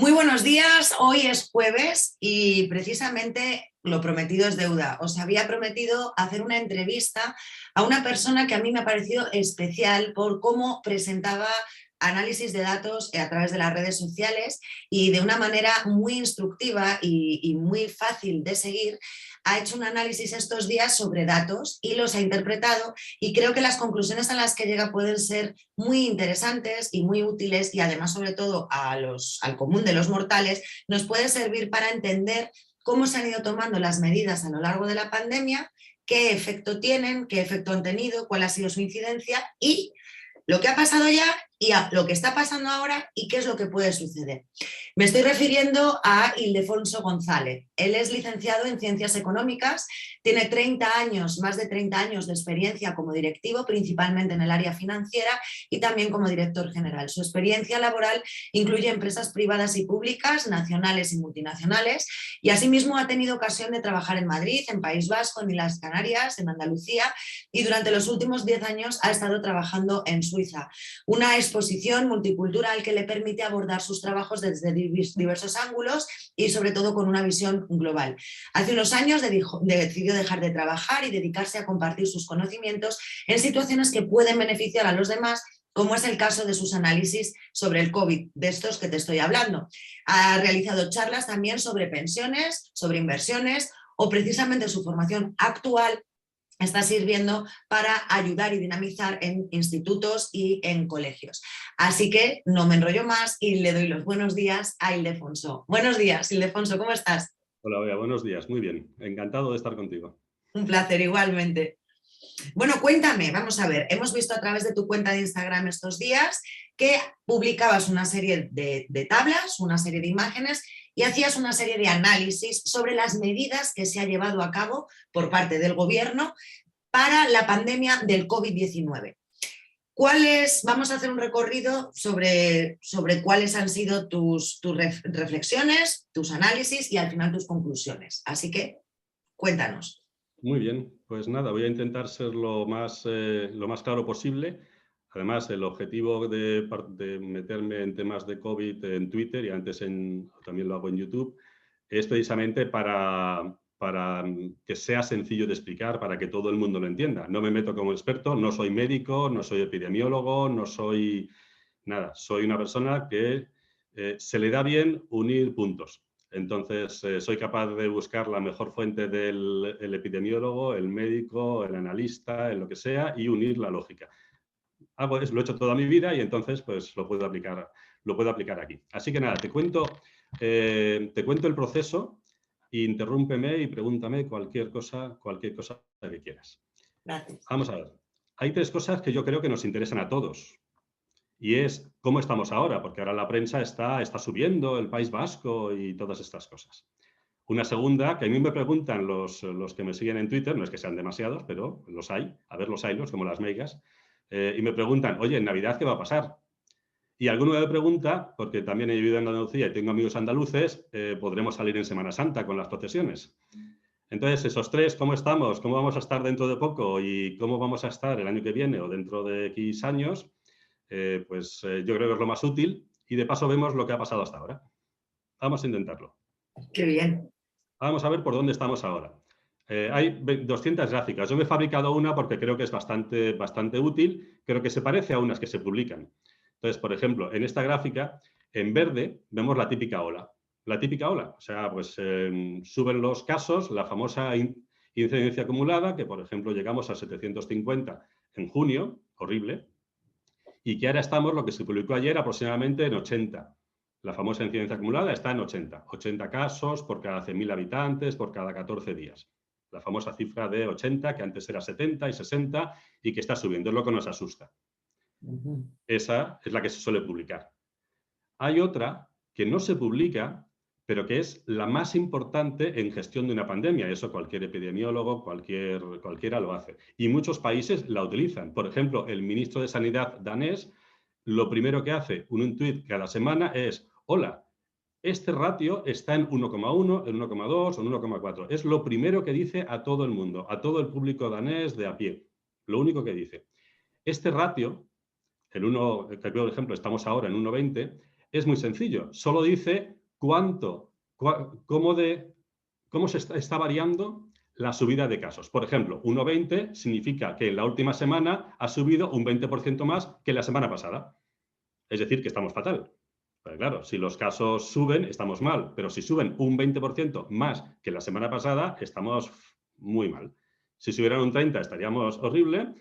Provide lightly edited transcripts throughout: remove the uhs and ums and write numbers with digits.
Muy buenos días, hoy es jueves y precisamente lo prometido es deuda. Os había prometido hacer una entrevista a una persona que a mí me ha parecido especial por cómo presentaba análisis de datos a través de las redes sociales y de una manera muy instructiva y muy fácil de seguir. Ha hecho un análisis estos días sobre datos y los ha interpretado y creo que las conclusiones a las que llega pueden ser muy interesantes y muy útiles y además sobre todo al común de los mortales nos puede servir para entender cómo se han ido tomando las medidas a lo largo de la pandemia, qué efecto tienen, qué efecto han tenido, cuál ha sido su incidencia y lo que ha pasado ya y a lo que está pasando ahora y qué es lo que puede suceder. Me estoy refiriendo a Ildefonso González. Él es licenciado en Ciencias Económicas, tiene 30 años, más de 30 años de experiencia como directivo, principalmente en el área financiera y también como director general. Su experiencia laboral incluye empresas privadas y públicas, nacionales y multinacionales, y asimismo ha tenido ocasión de trabajar en Madrid, en País Vasco, en Islas Canarias, en Andalucía, y durante los últimos 10 años ha estado trabajando en Suiza. Una exposición multicultural que le permite abordar sus trabajos desde diversos ángulos y sobre todo con una visión global. Hace unos años decidió dejar de trabajar y dedicarse a compartir sus conocimientos en situaciones que pueden beneficiar a los demás, como es el caso de sus análisis sobre el COVID, de estos que te estoy hablando. Ha realizado charlas también sobre pensiones, sobre inversiones o precisamente su formación actual está sirviendo para ayudar y dinamizar en institutos y en colegios. Así que no me enrollo más y le doy los buenos días a Ildefonso. Buenos días, Ildefonso, ¿cómo estás? Hola, Bea, buenos días. Muy bien. Encantado de estar contigo. Un placer, igualmente. Bueno, cuéntame, vamos a ver, hemos visto a través de tu cuenta de Instagram estos días que publicabas una serie de tablas, una serie de imágenes y hacías una serie de análisis sobre las medidas que se ha llevado a cabo por parte del gobierno para la pandemia del COVID-19. Vamos a hacer un recorrido sobre cuáles han sido tus reflexiones, tus análisis y al final tus conclusiones. Así que cuéntanos. Muy bien. Pues nada, voy a intentar ser lo más claro posible. Además, el objetivo de meterme en temas de COVID en Twitter y antes también lo hago en YouTube es precisamente para que sea sencillo de explicar, para que todo el mundo lo entienda. No me meto como experto, no soy médico, no soy epidemiólogo, no soy nada. Soy una persona que se le da bien unir puntos. Entonces, soy capaz de buscar la mejor fuente del epidemiólogo, el médico, el analista, en lo que sea, y unir la lógica. Pues lo he hecho toda mi vida y entonces pues lo puedo aplicar aquí. Así que nada, te cuento el proceso, interrúmpeme y pregúntame cualquier cosa que quieras. Gracias. Vamos a ver. Hay tres cosas que yo creo que nos interesan a todos. Y es cómo estamos ahora, porque ahora la prensa está subiendo el País Vasco y todas estas cosas. Una segunda, que a mí me preguntan los que me siguen en Twitter, no es que sean demasiados, pero los hay, a ver, los haylos, como las megas, y me preguntan, oye, ¿en Navidad qué va a pasar? Y alguno me pregunta, porque también he vivido en Andalucía y tengo amigos andaluces, ¿podremos salir en Semana Santa con las procesiones? Entonces, esos tres, ¿cómo estamos? ¿Cómo vamos a estar dentro de poco? ¿Y cómo vamos a estar el año que viene o dentro de X años? Yo creo que es lo más útil y de paso vemos lo que ha pasado hasta ahora. Vamos a intentarlo. Qué bien. Vamos a ver por dónde estamos ahora. Hay 200 gráficas. Yo me he fabricado una porque creo que es bastante útil. Creo que se parece a unas que se publican. Entonces, por ejemplo, en esta gráfica, en verde, vemos la típica ola. La típica ola. O sea, pues suben los casos, la famosa incidencia acumulada, que por ejemplo llegamos a 750 en junio, horrible, y que ahora estamos, lo que se publicó ayer, aproximadamente en 80. La famosa incidencia acumulada está en 80. 80 casos por cada 100.000 habitantes, por cada 14 días. La famosa cifra de 80, que antes era 70 y 60 y que está subiendo, es lo que nos asusta. Esa es la que se suele publicar. Hay otra que no se publica, pero que es la más importante en gestión de una pandemia. Eso cualquier epidemiólogo, cualquiera lo hace. Y muchos países la utilizan. Por ejemplo, el ministro de Sanidad danés, lo primero que hace un tuit cada semana es, hola, este ratio está en 1,1, en 1,2 o en 1,4. Es lo primero que dice a todo el mundo, a todo el público danés de a pie. Lo único que dice. Este ratio, por ejemplo, estamos ahora en 1,20, Es muy sencillo, solo dice cómo se está variando la subida de casos. Por ejemplo, 1,20 significa que en la última semana ha subido un 20% más que la semana pasada. Es decir, que estamos fatal. Pero claro, si los casos suben, estamos mal, pero si suben un 20% más que la semana pasada, estamos muy mal. Si subieran un 30, estaríamos horrible,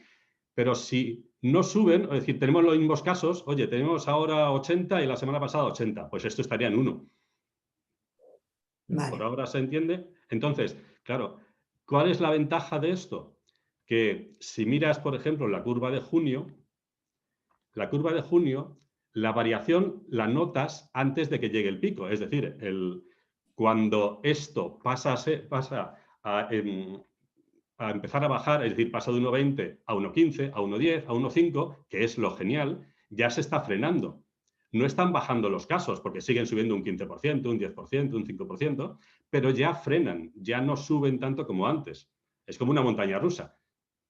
pero si no suben, es decir, tenemos los mismos casos, oye, tenemos ahora 80 y la semana pasada 80, pues esto estaría en 1. ¿Por Vale. ahora se entiende? Entonces, claro, ¿cuál es la ventaja de esto? Que si miras, por ejemplo, la curva de junio, la variación la notas antes de que llegue el pico. Es decir, cuando esto pasa a empezar a bajar, es decir, pasa de 1,20 a 1,15, a 1,10, a 1,5, que es lo genial, ya se está frenando. No están bajando los casos porque siguen subiendo un 15%, un 10%, un 5%, pero ya frenan, ya no suben tanto como antes. Es como una montaña rusa.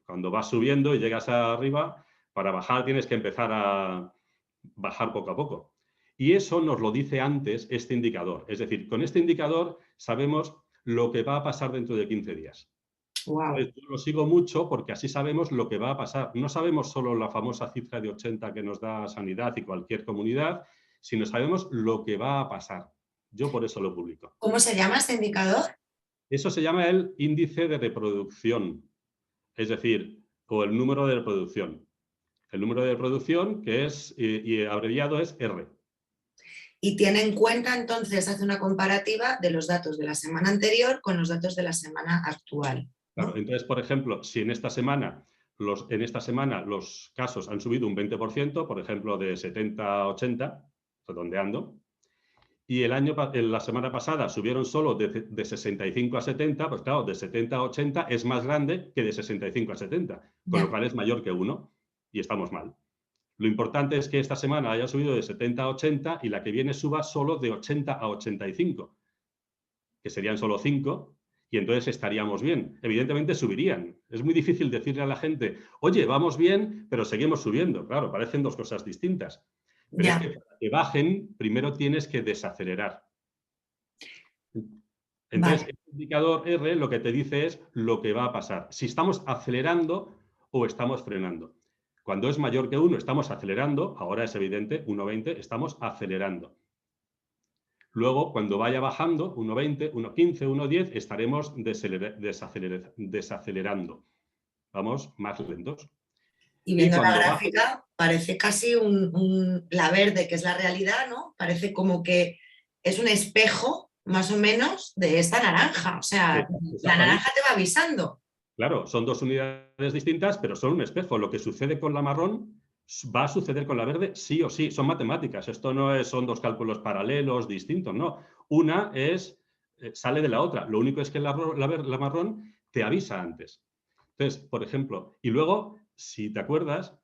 Cuando vas subiendo y llegas arriba, para bajar tienes que empezar a bajar poco a poco. Y eso nos lo dice antes este indicador. Es decir, con este indicador sabemos lo que va a pasar dentro de 15 días. Wow. Yo lo sigo mucho porque así sabemos lo que va a pasar. No sabemos solo la famosa cifra de 80 que nos da Sanidad y cualquier comunidad, sino sabemos lo que va a pasar. Yo por eso lo publico. ¿Cómo se llama este indicador? Eso se llama el índice de reproducción, es decir, o el número de reproducción. El número de reproducción, que es, y abreviado es R. Y tiene en cuenta, entonces, hace una comparativa de los datos de la semana anterior con los datos de la semana actual, Claro, ¿no? entonces, por ejemplo, si en esta semana los casos han subido un 20%, por ejemplo, de 70 a 80, redondeando, y la semana pasada subieron solo de 65 a 70, pues claro, de 70 a 80 es más grande que de 65 a 70, con lo Ya. cual es mayor que 1 y estamos mal. Lo importante es que esta semana haya subido de 70 a 80 y la que viene suba solo de 80 a 85, que serían solo 5, y entonces estaríamos bien. Evidentemente subirían. Es muy difícil decirle a la gente, oye, vamos bien, pero seguimos subiendo. Claro, parecen dos cosas distintas. Pero es Ya. que para que bajen, primero tienes que desacelerar. Entonces, Vale. el indicador R lo que te dice es lo que va a pasar. Si estamos acelerando o estamos frenando. Cuando es mayor que 1, estamos acelerando. Ahora es evidente, 1,20, estamos acelerando. Luego, cuando vaya bajando, 1,20, 1,15, 1,10, estaremos desacelerando. Vamos más lentos. Y Y viendo la cuando baje, gráfica, parece casi la verde, que es la realidad, ¿no? Parece como que es un espejo, más o menos, de esta naranja. O sea, la exactamente. naranja te va avisando. Claro, son dos unidades distintas, pero son un espejo. Lo que sucede con la marrón va a suceder con la verde sí o sí. Son matemáticas. Esto no son dos cálculos paralelos distintos, no. Una sale de la otra. Lo único es que la marrón te avisa antes. Entonces, por ejemplo, y luego, si te acuerdas,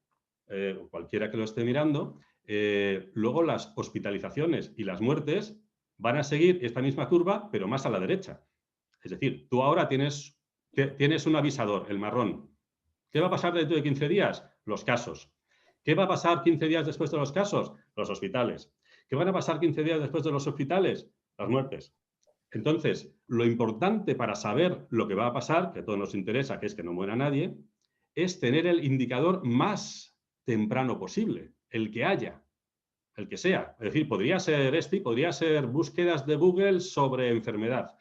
cualquiera que lo esté mirando, luego las hospitalizaciones y las muertes van a seguir esta misma curva, pero más a la derecha. Es decir, tú ahora tienes un avisador, el marrón. ¿Qué va a pasar dentro de 15 días? Los casos. ¿Qué va a pasar 15 días después de los casos? Los hospitales. ¿Qué van a pasar 15 días después de los hospitales? Las muertes. Entonces, lo importante para saber lo que va a pasar, que a todos nos interesa, que es que no muera nadie, es tener el indicador más temprano posible, el que haya, el que sea. Es decir, podría ser podría ser búsquedas de Google sobre enfermedad,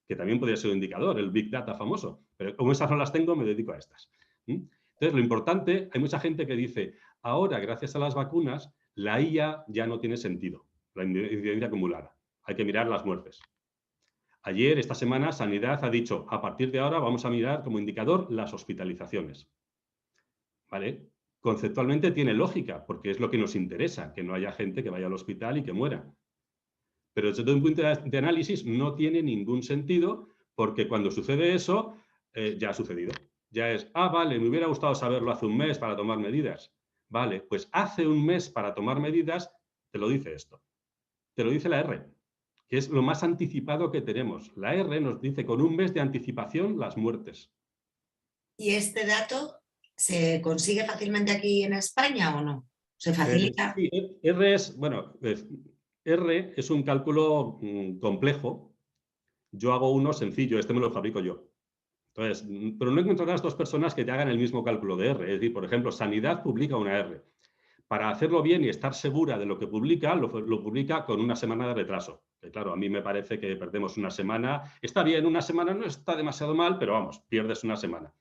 que también podría ser un indicador, el Big Data famoso. Pero como esas no las tengo, me dedico a estas. Entonces, lo importante, hay mucha gente que dice, ahora, gracias a las vacunas, la IA ya no tiene sentido, la incidencia acumulada. Hay que mirar las muertes. Ayer, esta semana, Sanidad ha dicho, a partir de ahora vamos a mirar como indicador las hospitalizaciones. ¿Vale? Conceptualmente tiene lógica, porque es lo que nos interesa, que no haya gente que vaya al hospital y que muera. Pero desde un punto de análisis no tiene ningún sentido, porque cuando sucede eso, ya ha sucedido. Ya es, vale, me hubiera gustado saberlo hace un mes para tomar medidas. Vale, pues hace un mes para tomar medidas, te lo dice esto. Te lo dice la R, que es lo más anticipado que tenemos. La R nos dice con un mes de anticipación las muertes. ¿Y este dato se consigue fácilmente aquí en España o no? ¿Se facilita? Sí, R es, bueno, R es un cálculo complejo. Yo hago uno sencillo, este me lo fabrico yo. Entonces, pero no encontrarás dos personas que te hagan el mismo cálculo de R. Es decir, por ejemplo, Sanidad publica una R. Para hacerlo bien y estar segura de lo que publica, lo publica con una semana de retraso. Que claro, a mí me parece que perdemos una semana. Está bien, una semana no está demasiado mal, pero vamos, pierdes una semana.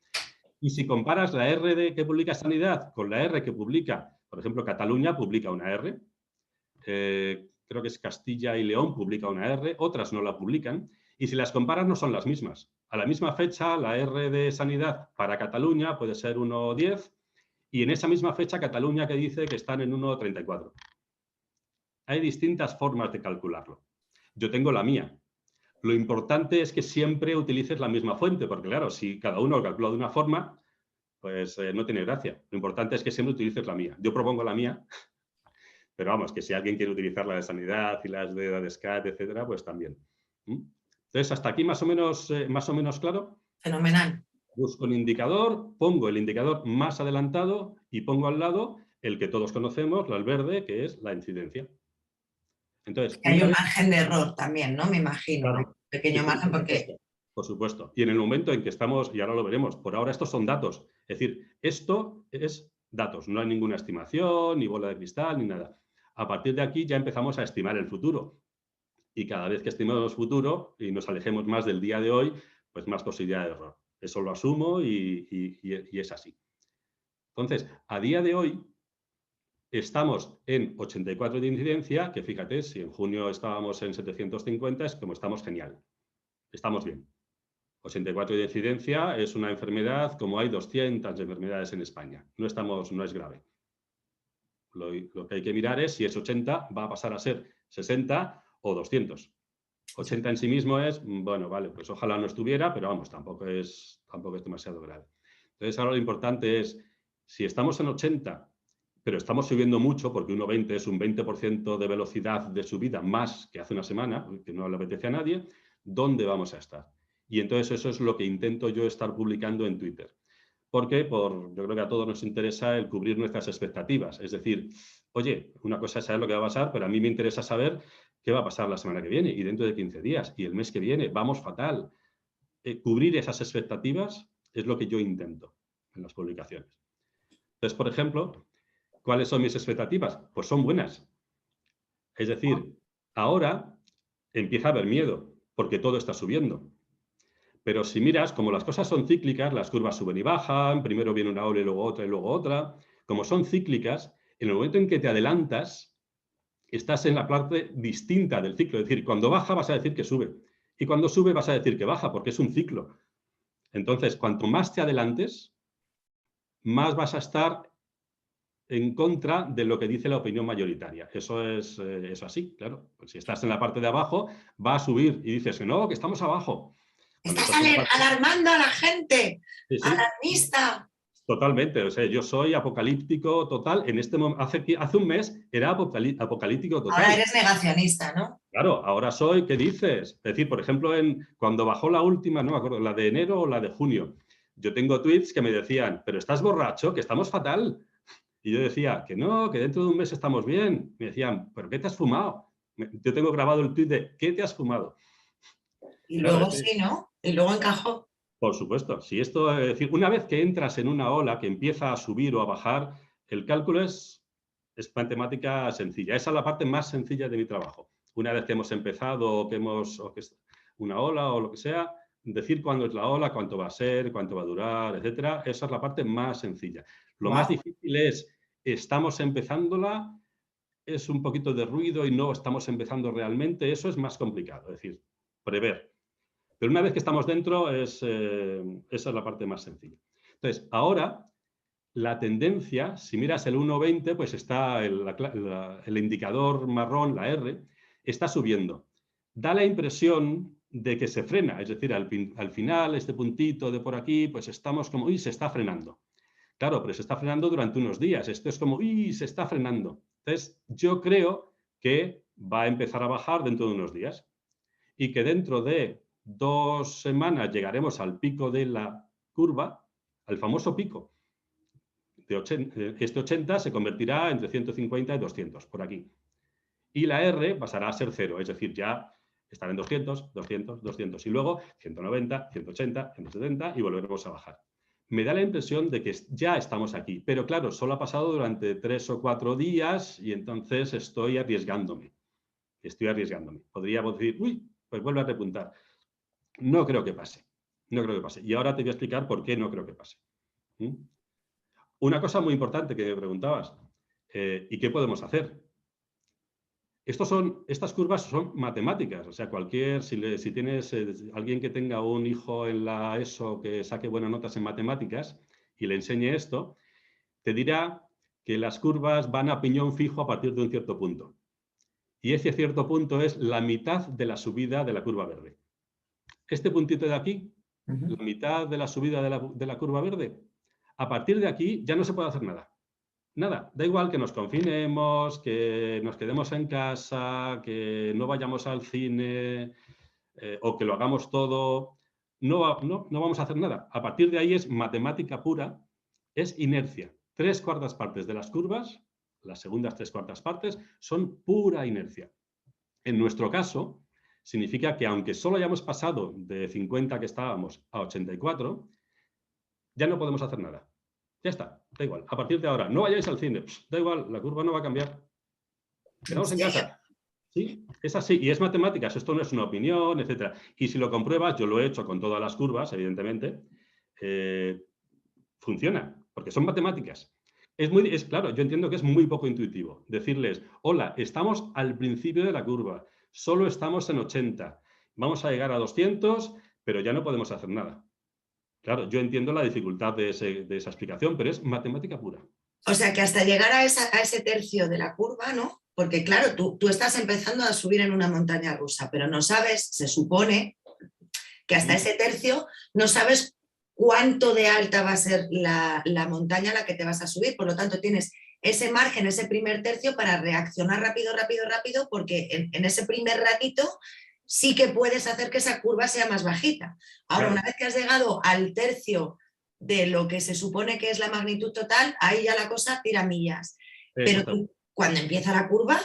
Y si comparas la R que publica Sanidad con la R que publica, por ejemplo, Cataluña publica una R, creo que es Castilla y León publica una R, otras no la publican, y si las comparas no son las mismas. A la misma fecha, la R de Sanidad para Cataluña puede ser 1,10 y en esa misma fecha Cataluña que dice que están en 1,34. Hay distintas formas de calcularlo. Yo tengo la mía. Lo importante es que siempre utilices la misma fuente, porque claro, si cada uno lo calcula de una forma, pues no tiene gracia. Lo importante es que siempre utilices la mía. Yo propongo la mía, pero vamos, que si alguien quiere utilizar la de Sanidad y las de DADESCAT, etcétera, pues también. Entonces, hasta aquí más o menos claro. Fenomenal. Busco un indicador, pongo el indicador más adelantado y pongo al lado el que todos conocemos, el verde, que es la incidencia. Entonces, Hay un margen de error también, ¿no? Me imagino, claro, ¿no? Pequeño margen porque... Por supuesto. Y en el momento en que estamos, y ahora lo veremos, por ahora estos son datos. Es decir, esto es datos, no hay ninguna estimación, ni bola de cristal, ni nada. A partir de aquí ya empezamos a estimar el futuro. Y cada vez que estimemos futuro y nos alejemos más del día de hoy, pues más posibilidad de error. Eso lo asumo y es así. Entonces, a día de hoy estamos en 84 de incidencia, que fíjate, si en junio estábamos en 750, es como estamos genial. Estamos bien. 84 de incidencia es una enfermedad como hay 200 enfermedades en España. No es grave. Lo que hay que mirar es si es 80, va a pasar a ser 60 o 200. 80 en sí mismo es, bueno, vale, pues ojalá no estuviera, pero vamos, tampoco es demasiado grave. Entonces, ahora lo importante es, si estamos en 80, pero estamos subiendo mucho, porque 1,20 es un 20% de velocidad de subida más que hace una semana, que no le apetece a nadie, ¿dónde vamos a estar? Y entonces eso es lo que intento yo estar publicando en Twitter. Porque yo creo que a todos nos interesa el cubrir nuestras expectativas. Es decir, oye, una cosa es saber lo que va a pasar, pero a mí me interesa saber qué va a pasar la semana que viene y dentro de 15 días y el mes que viene. Vamos fatal. Cubrir esas expectativas es lo que yo intento en las publicaciones. Entonces, por ejemplo, ¿cuáles son mis expectativas? Pues son buenas. Es decir, ahora empieza a haber miedo porque todo está subiendo. Pero si miras, como las cosas son cíclicas, las curvas suben y bajan, primero viene una ola y luego otra y luego otra. Como son cíclicas, en el momento en que te adelantas, estás en la parte distinta del ciclo. Es decir, cuando baja vas a decir que sube. Y cuando sube vas a decir que baja, porque es un ciclo. Entonces, cuanto más te adelantes, más vas a estar en contra de lo que dice la opinión mayoritaria. Eso es así, claro. Pues si estás en la parte de abajo, va a subir y dices que no, que estamos abajo. Cuando Estás estás en la parte... alarmando a la gente, Sí, sí. alarmista. Totalmente, o sea, yo soy apocalíptico total. En este hace un mes era apocalíptico total. Ahora eres negacionista, ¿no? Claro, ahora soy, ¿qué dices? Es decir, por ejemplo, cuando bajó la última, no me acuerdo, la de enero o la de junio, yo tengo tweets que me decían, pero estás borracho, que estamos fatal. Y yo decía, que no, que dentro de un mes estamos bien. Me decían, ¿pero qué te has fumado? Yo tengo grabado el tweet de, ¿qué te has fumado? Y Claro, luego sí, ¿no? Y luego encajó. por supuesto, si esto, es decir, una vez que entras en una ola que empieza a subir o a bajar, el cálculo es matemática sencilla. Esa es la parte más sencilla de mi trabajo. Una vez que hemos empezado o que una ola o lo que sea, decir cuándo es la ola, cuánto va a ser, cuánto va a durar, etcétera, esa es la parte más sencilla. Lo más difícil es, estamos empezándola, es un poquito de ruido y no estamos empezando realmente, eso es más complicado, es decir, prever. Pero una vez que estamos dentro, esa es la parte más sencilla. Entonces, ahora, la tendencia, si miras el 1,20, pues está el indicador marrón, la R, está subiendo. Da la impresión de que se frena, es decir, al final, este puntito de por aquí, pues estamos como, uy, se está frenando. Claro, pero se está frenando durante unos días. Esto es como, uy, se está frenando. Entonces, yo creo que va a empezar a bajar dentro de unos días y que dentro de 2 semanas llegaremos al pico de la curva, al famoso pico. Este 80 se convertirá entre 150 y 200, por aquí. Y la R pasará a ser 0, es decir, ya estará en 200, 200, 200 y luego 190, 180, 170 y volveremos a bajar. Me da la impresión de que ya estamos aquí, pero claro, solo ha pasado durante 3 o 4 días y entonces estoy arriesgándome. Podría decir, uy, pues vuelve a repuntar. No creo que pase. No creo que pase. Y ahora te voy a explicar por qué no creo que pase. Una cosa muy importante que me preguntabas, ¿y qué podemos hacer? Estas curvas son matemáticas, o sea, si tienes alguien que tenga un hijo en la ESO que saque buenas notas en matemáticas y le enseñe esto, te dirá que las curvas van a piñón fijo a partir de un cierto punto. Y ese cierto punto es la mitad de la subida de la curva verde. Este puntito de aquí, la mitad de la subida de la curva verde, a partir de aquí ya no se puede hacer nada. Nada, da igual que nos confinemos, que nos quedemos en casa, que no vayamos al cine o que lo hagamos todo. No vamos a hacer nada. A partir de ahí es matemática pura, es inercia. 3/4 partes de las curvas, las segundas 3/4 partes, son pura inercia. En nuestro caso, significa que aunque solo hayamos pasado de 50 que estábamos a 84, ya no podemos hacer nada. Ya está, da igual. A partir de ahora, no vayáis al cine. Da igual, la curva no va a cambiar. Quedamos en casa. Sí, es así. Y es matemáticas. Esto no es una opinión, etc. Y si lo compruebas, yo lo he hecho con todas las curvas, evidentemente, funciona, porque son matemáticas. Claro, yo entiendo que es muy poco intuitivo decirles, hola, estamos al principio de la curva, solo estamos en 80, vamos a llegar a 200, pero ya no podemos hacer nada. Claro, yo entiendo la dificultad de esa explicación, pero es matemática pura. O sea que hasta llegar a ese tercio de la curva, ¿no? Porque claro, tú estás empezando a subir en una montaña rusa, pero no sabes, se supone que hasta ese tercio no sabes cuánto de alta va a ser la montaña a la que te vas a subir. Por lo tanto, tienes ese margen, ese primer tercio para reaccionar rápido, porque en ese primer ratito sí que puedes hacer que esa curva sea más bajita. Ahora, una vez que has llegado al tercio de lo que se supone que es la magnitud total, ahí ya la cosa tira millas. Pero tú, cuando empieza la curva,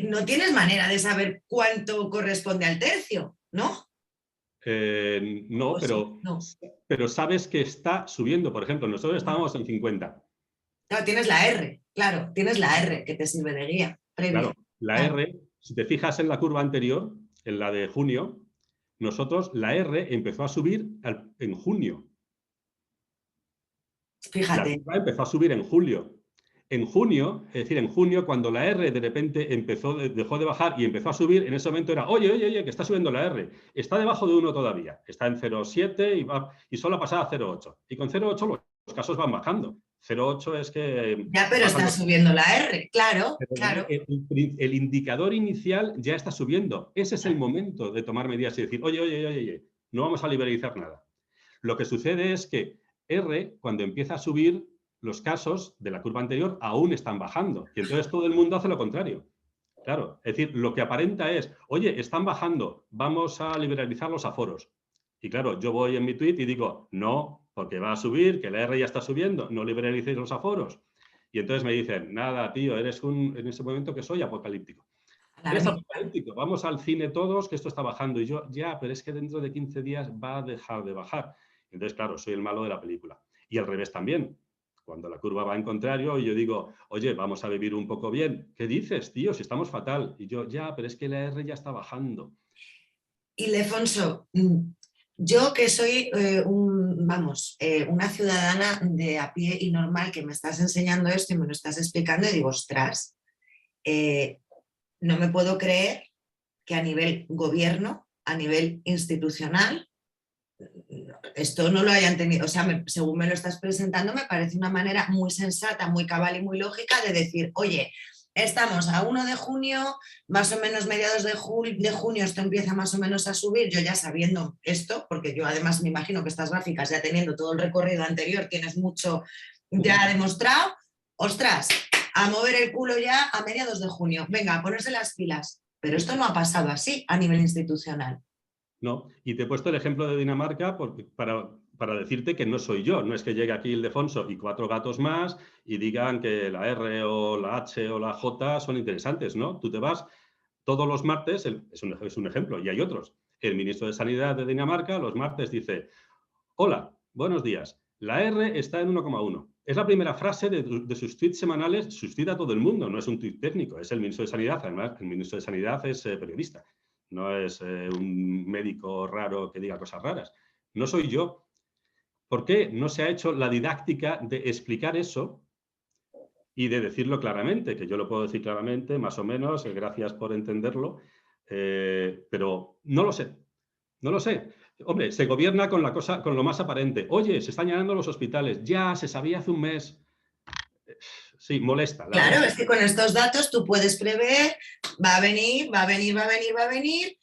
no tienes manera de saber cuánto corresponde al tercio, ¿no? No, pues pero sabes que está subiendo. Por ejemplo, nosotros estábamos en 50. Claro, tienes la R, claro, tienes la R que te sirve de guía previa. Claro, la R, si te fijas en la curva anterior, en la de junio, nosotros, la R empezó a subir en junio. Fíjate. La curva empezó a subir en julio. En junio, es decir, en junio, cuando la R de repente dejó de bajar y empezó a subir, en ese momento era, oye, que está subiendo la R. Está debajo de 1 todavía. Está en 0,7 y solo ha pasado a 0,8. Y con 0,8 los casos van bajando. 0,8 es que... Ya, pero está subiendo la R, claro. El indicador inicial ya está subiendo. Ese es el momento de tomar medidas y decir, oye, no vamos a liberalizar nada. Lo que sucede es que R, cuando empieza a subir, los casos de la curva anterior aún están bajando. Y entonces todo el mundo hace lo contrario. Claro, es decir, lo que aparenta es, oye, están bajando, vamos a liberalizar los aforos. Y claro, yo voy en mi tweet y digo, no, porque va a subir, que la R ya está subiendo, no liberalicéis los aforos. Y entonces me dicen, nada, tío, en ese momento que soy apocalíptico. Eres apocalíptico, vamos al cine todos, que esto está bajando. Y yo, ya, pero es que dentro de 15 días va a dejar de bajar. Entonces, claro, soy el malo de la película. Y al revés también. Cuando la curva va en contrario y yo digo, oye, vamos a vivir un poco bien. ¿Qué dices, tío? Si estamos fatal. Y yo, ya, pero es que la R ya está bajando. Y Lefonso, yo que soy una ciudadana de a pie y normal, que me estás enseñando esto y me lo estás explicando, y digo, ostras, no me puedo creer que a nivel gobierno, a nivel institucional, esto no lo hayan tenido. O sea, según me lo estás presentando, me parece una manera muy sensata, muy cabal y muy lógica de decir, oye, estamos a 1 de junio, más o menos mediados de junio esto empieza más o menos a subir, yo ya sabiendo esto, porque yo además me imagino que estas gráficas, ya teniendo todo el recorrido anterior, tienes mucho ya demostrado, ostras, a mover el culo ya a mediados de junio, venga, a ponerse las pilas. Pero esto no ha pasado así a nivel institucional. No, y te he puesto el ejemplo de Dinamarca para decirte que no soy yo. No es que llegue aquí Ildefonso y 4 gatos más y digan que la R o la H o la J son interesantes, ¿no? Tú te vas todos los martes, es un ejemplo, y hay otros. El ministro de Sanidad de Dinamarca los martes dice: hola, buenos días. La R está en 1,1. Es la primera frase de sus tweets semanales, suscita a todo el mundo, no es un tuit técnico, es el ministro de Sanidad. Además, el ministro de Sanidad es periodista, no es un médico raro que diga cosas raras. No soy yo. ¿Por qué no se ha hecho la didáctica de explicar eso y de decirlo claramente? Que yo lo puedo decir claramente, más o menos, gracias por entenderlo, pero no lo sé. No lo sé. Hombre, se gobierna con la cosa, con lo más aparente. Oye, se están llenando los hospitales. Ya, se sabía hace un mes. Sí, molesta. La verdad Claro, es es que que con estos datos tú puedes prever, va a venir, va a venir, va a venir, va a venir,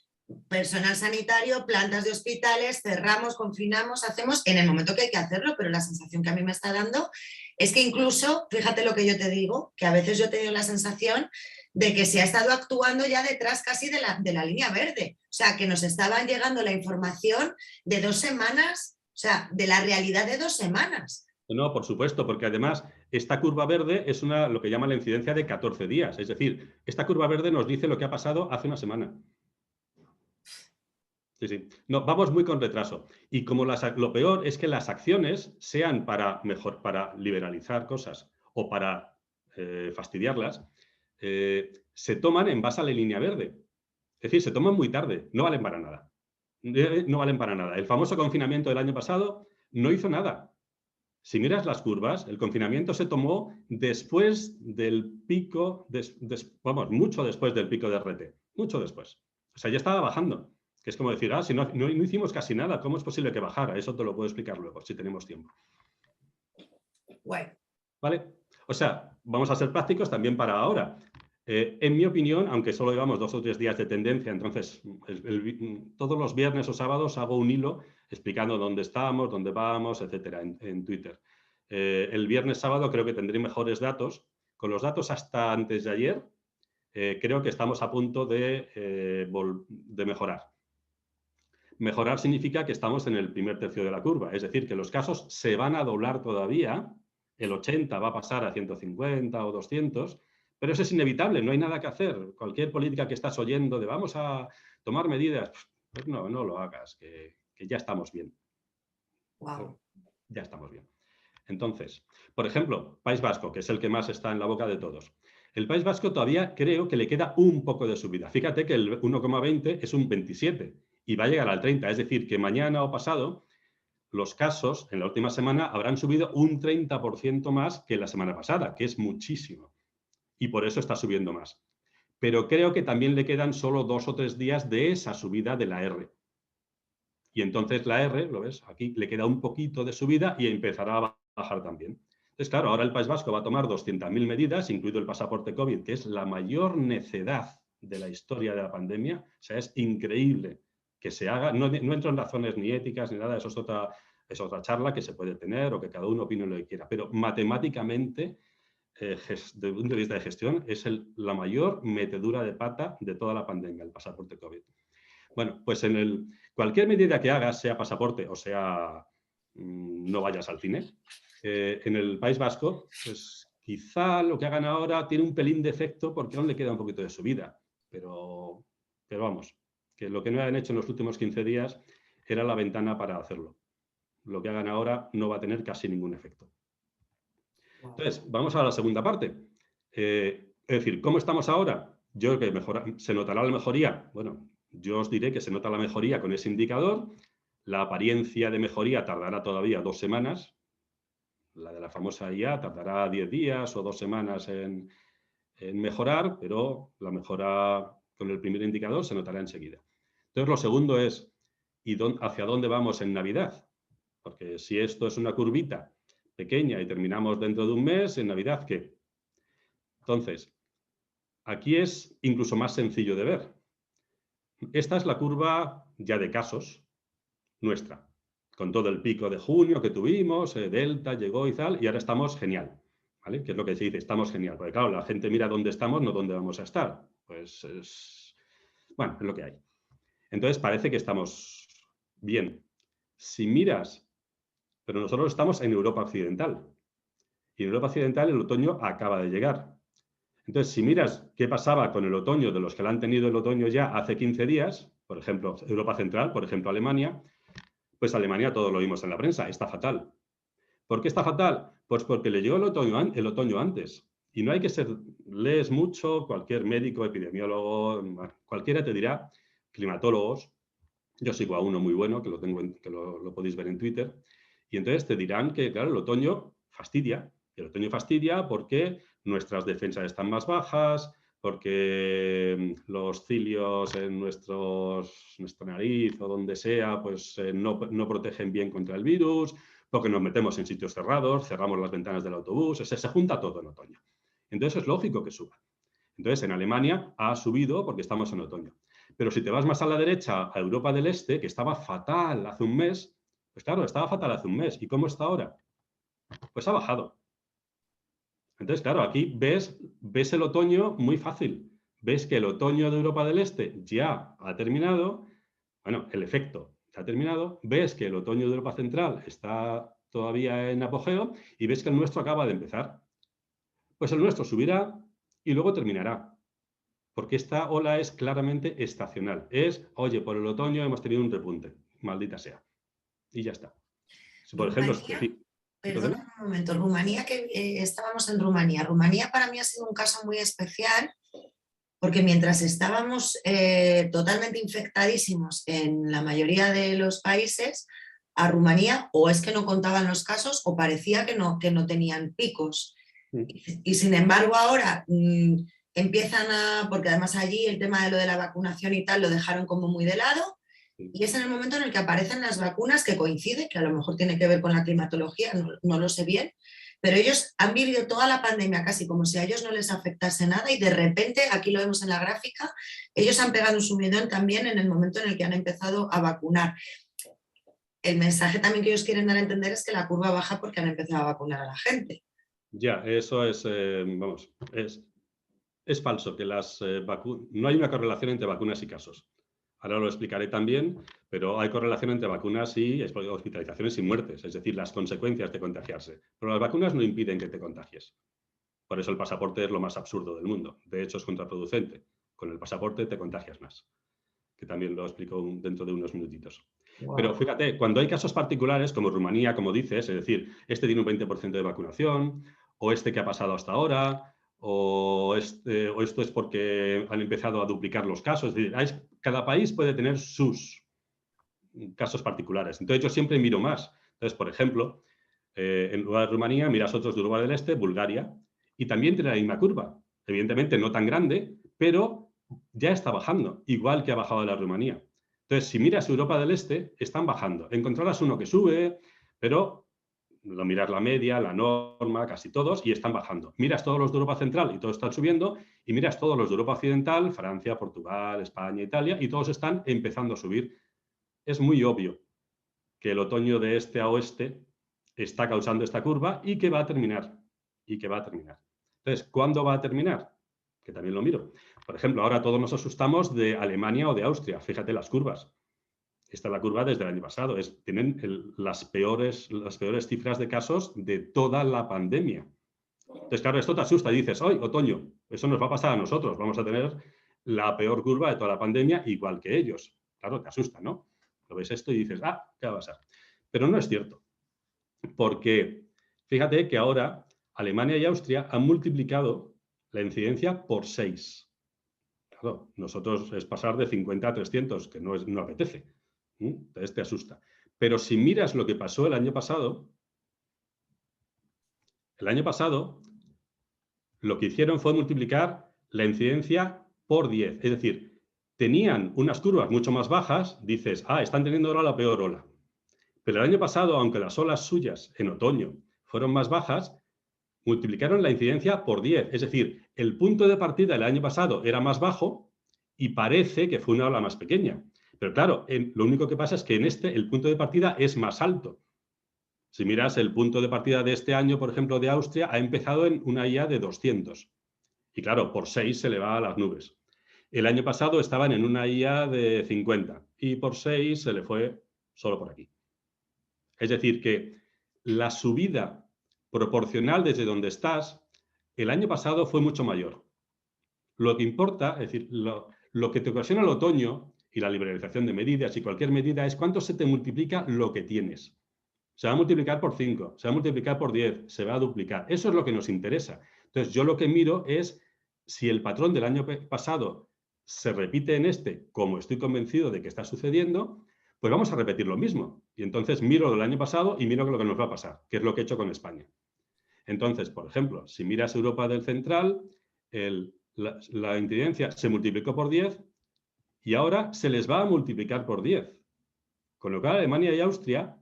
personal sanitario, plantas de hospitales, cerramos, confinamos, hacemos en el momento que hay que hacerlo, pero la sensación que a mí me está dando es que incluso, fíjate lo que yo te digo, que a veces yo he tenido la sensación de que se ha estado actuando ya detrás casi de la línea verde, o sea, que nos estaban llegando la información de 2 semanas, o sea, de la realidad de 2 semanas. no, por supuesto, porque además esta curva verde es lo que llaman la incidencia de 14 días. Es decir, esta curva verde nos dice lo que ha pasado hace una semana. Sí, sí. No, vamos muy con retraso. Y como lo peor es que las acciones sean para liberalizar cosas o para fastidiarlas, se toman en base a la línea verde. Es decir, se toman muy tarde, no valen para nada. No valen para nada. El famoso confinamiento del año pasado no hizo nada. Si miras las curvas, el confinamiento se tomó después del pico, vamos, mucho después del pico de RT, mucho después. O sea, ya estaba bajando. Que es como decir, si no hicimos casi nada, ¿cómo es posible que bajara? Eso te lo puedo explicar luego, si tenemos tiempo. Bueno. ¿Vale? O sea, vamos a ser prácticos también para ahora. En mi opinión, aunque solo llevamos 2 o 3 días de tendencia, entonces todos los viernes o sábados hago un hilo explicando dónde estamos, dónde vamos, etcétera, en Twitter. El viernes sábado creo que tendré mejores datos. Con los datos hasta antes de ayer, creo que estamos a punto de mejorar. Mejorar significa que estamos en el primer tercio de la curva, es decir, que los casos se van a doblar todavía, el 80 va a pasar a 150 o 200, pero eso es inevitable, no hay nada que hacer. Cualquier política que estás oyendo de vamos a tomar medidas, pues no lo hagas, que ya estamos bien. Wow. Ya estamos bien. Entonces, por ejemplo, País Vasco, que es el que más está en la boca de todos. El País Vasco todavía creo que le queda un poco de subida. Fíjate que el 1,20 es un 27 y va a llegar al 30. Es decir, que mañana o pasado los casos en la última semana habrán subido un 30% más que la semana pasada, que es muchísimo. Y por eso está subiendo más. Pero creo que también le quedan solo 2 o 3 días de esa subida de la R. Y entonces la R, ¿lo ves? Aquí le queda un poquito de subida y empezará a bajar también. Entonces, claro, ahora el País Vasco va a tomar 200.000 medidas, incluido el pasaporte COVID, que es la mayor necedad de la historia de la pandemia. O sea, es increíble que se haga. No entro en razones ni éticas ni nada, eso es otra charla que se puede tener o que cada uno opine lo que quiera. Pero matemáticamente, desde el punto de vista de gestión, es la mayor metedura de pata de toda la pandemia, el pasaporte COVID. Bueno, pues cualquier medida que hagas, sea pasaporte o sea no vayas al cine, en el País Vasco, pues quizá lo que hagan ahora tiene un pelín de efecto porque aún le queda un poquito de subida. Pero vamos, que lo que no han hecho en los últimos 15 días era la ventana para hacerlo. Lo que hagan ahora no va a tener casi ningún efecto. Entonces, vamos a la segunda parte. Es decir, ¿cómo estamos ahora? Yo creo que se notará la mejoría. Bueno, yo os diré que se nota la mejoría con ese indicador. La apariencia de mejoría tardará todavía 2 semanas. La de la famosa IA tardará 10 días o 2 semanas en mejorar, pero la mejora con el primer indicador se notará enseguida. Entonces, lo segundo es, ¿hacia dónde vamos en Navidad? Porque si esto es una curvita pequeña y terminamos dentro de un mes, en Navidad, ¿qué? Entonces, aquí es incluso más sencillo de ver. Esta es la curva ya de casos nuestra, con todo el pico de junio que tuvimos, Delta llegó y tal, y ahora estamos genial, ¿vale? Que es lo que se dice, estamos genial, porque claro, la gente mira dónde estamos, no dónde vamos a estar. Pues bueno, es lo que hay. Entonces parece que estamos bien. Si miras pero nosotros estamos en Europa Occidental. Y en Europa Occidental el otoño acaba de llegar. Entonces, si miras qué pasaba con el otoño de los que lo han tenido el otoño ya hace 15 días, por ejemplo, Europa Central, por ejemplo, Alemania, pues Alemania, todos lo vimos en la prensa, está fatal. ¿Por qué está fatal? Pues porque le llegó el otoño antes. Y no hay que ser, lees mucho, cualquier médico, epidemiólogo, cualquiera te dirá, climatólogos, yo sigo a uno muy bueno, que lo tengo que lo podéis ver en Twitter, y entonces te dirán que, claro, el otoño fastidia. El otoño fastidia porque nuestras defensas están más bajas, porque los cilios en nuestra nariz o donde sea, pues no protegen bien contra el virus, porque nos metemos en sitios cerrados, cerramos las ventanas del autobús, se junta todo en otoño. Entonces es lógico que suba. Entonces en Alemania ha subido porque estamos en otoño. Pero si te vas más a la derecha, a Europa del Este, que estaba fatal hace un mes, pues claro, estaba fatal hace un mes. ¿Y cómo está ahora? Pues ha bajado. Entonces, claro, aquí ves el otoño muy fácil. Ves que el otoño de Europa del Este ya ha terminado. Bueno, el efecto ya ha terminado. Ves que el otoño de Europa Central está todavía en apogeo y ves que el nuestro acaba de empezar. Pues el nuestro subirá y luego terminará. Porque esta ola es claramente estacional. Es, oye, por el otoño hemos tenido un repunte. Maldita sea. Y ya está. Si, por ejemplo, Rumanía, perdona perdona. un momento, Rumanía, que estábamos en Rumanía. Rumanía para mí ha sido un caso muy especial porque mientras estábamos totalmente infectadísimos en la mayoría de los países, a Rumanía o es que no contaban los casos o parecía que no tenían picos. Y sin embargo ahora empiezan a, porque además allí el tema de lo de la vacunación y tal lo dejaron como muy de lado, y es en el momento en el que aparecen las vacunas que coincide, que a lo mejor tiene que ver con la climatología, no lo sé bien, pero ellos han vivido toda la pandemia casi como si a ellos no les afectase nada y de repente, aquí lo vemos en la gráfica, ellos han pegado un subidón también en el momento en el que han empezado a vacunar. El mensaje también que ellos quieren dar a entender es que la curva baja porque han empezado a vacunar a la gente. Ya, eso es, vamos, es falso, que no hay una correlación entre vacunas y casos. Ahora lo explicaré también, pero hay correlación entre vacunas y hospitalizaciones y muertes, es decir, las consecuencias de contagiarse. Pero las vacunas no impiden que te contagies. Por eso el pasaporte es lo más absurdo del mundo. De hecho, es contraproducente. Con el pasaporte te contagias más, que también lo explico dentro de unos minutitos. Pero Wow. fíjate, cuando hay casos particulares, como Rumanía, como dices, es decir, este tiene un 20% de vacunación, o este que ha pasado hasta ahora, o esto es porque han empezado a duplicar los casos. Es decir, cada país puede tener sus casos particulares. Entonces yo siempre miro más. Entonces, por ejemplo, en lugar de Rumanía, miras otros de Europa del Este, Bulgaria, y también tiene la misma curva. Evidentemente no tan grande, pero ya está bajando, igual que ha bajado la Rumanía. Entonces, si miras Europa del Este, están bajando. Encontrarás uno que sube, pero lo miras la media, la norma, casi todos, y están bajando. Miras todos los de Europa Central y todos están subiendo, y miras todos los de Europa Occidental, Francia, Portugal, España, Italia, y todos están empezando a subir. Es muy obvio que el otoño de este a oeste está causando esta curva y que va a terminar. Y que va a terminar. Entonces, ¿cuándo va a terminar? Que también lo miro. Por ejemplo, ahora todos nos asustamos de Alemania o de Austria. Fíjate las curvas. Esta es la curva desde el año pasado. Tienen las peores cifras de casos de toda la pandemia. Entonces, claro, esto te asusta y dices, ¡ay, otoño! Eso nos va a pasar a nosotros. Vamos a tener la peor curva de toda la pandemia, igual que ellos. Claro, te asusta, ¿no? Lo ves esto y dices, ah, ¿qué va a pasar? Pero no es cierto. Porque fíjate que ahora Alemania y Austria han multiplicado la incidencia por 6. Claro, nosotros es pasar de 50 a 300, que no apetece. Entonces te asusta. Pero si miras lo que pasó el año pasado lo que hicieron fue multiplicar la incidencia por 10. Es decir, tenían unas curvas mucho más bajas, dices, ah, están teniendo ahora la peor ola. Pero el año pasado, aunque las olas suyas en otoño fueron más bajas, multiplicaron la incidencia por 10. Es decir, el punto de partida del año pasado era más bajo y parece que fue una ola más pequeña. Pero claro, lo único que pasa es que en el punto de partida es más alto. Si miras el punto de partida de este año, por ejemplo, de Austria, ha empezado en una IA de 200. Y claro, por 6 se le va a las nubes. El año pasado estaban en una IA de 50 y por 6 se le fue solo por aquí. Es decir, que la subida proporcional desde donde estás, el año pasado fue mucho mayor. Lo que importa, es decir, lo que te ocasiona el otoño y la liberalización de medidas y cualquier medida es cuánto se te multiplica lo que tienes. Se va a multiplicar por 5, se va a multiplicar por 10, se va a duplicar. Eso es lo que nos interesa. Entonces, yo lo que miro es si el patrón del año pasado se repite en este, como estoy convencido de que está sucediendo, pues vamos a repetir lo mismo. Y entonces miro del año pasado y miro lo que nos va a pasar, que es lo que he hecho con España. Entonces, por ejemplo, si miras Europa del Central, la incidencia se multiplicó por 10 y ahora se les va a multiplicar por 10. Con lo cual, Alemania y Austria,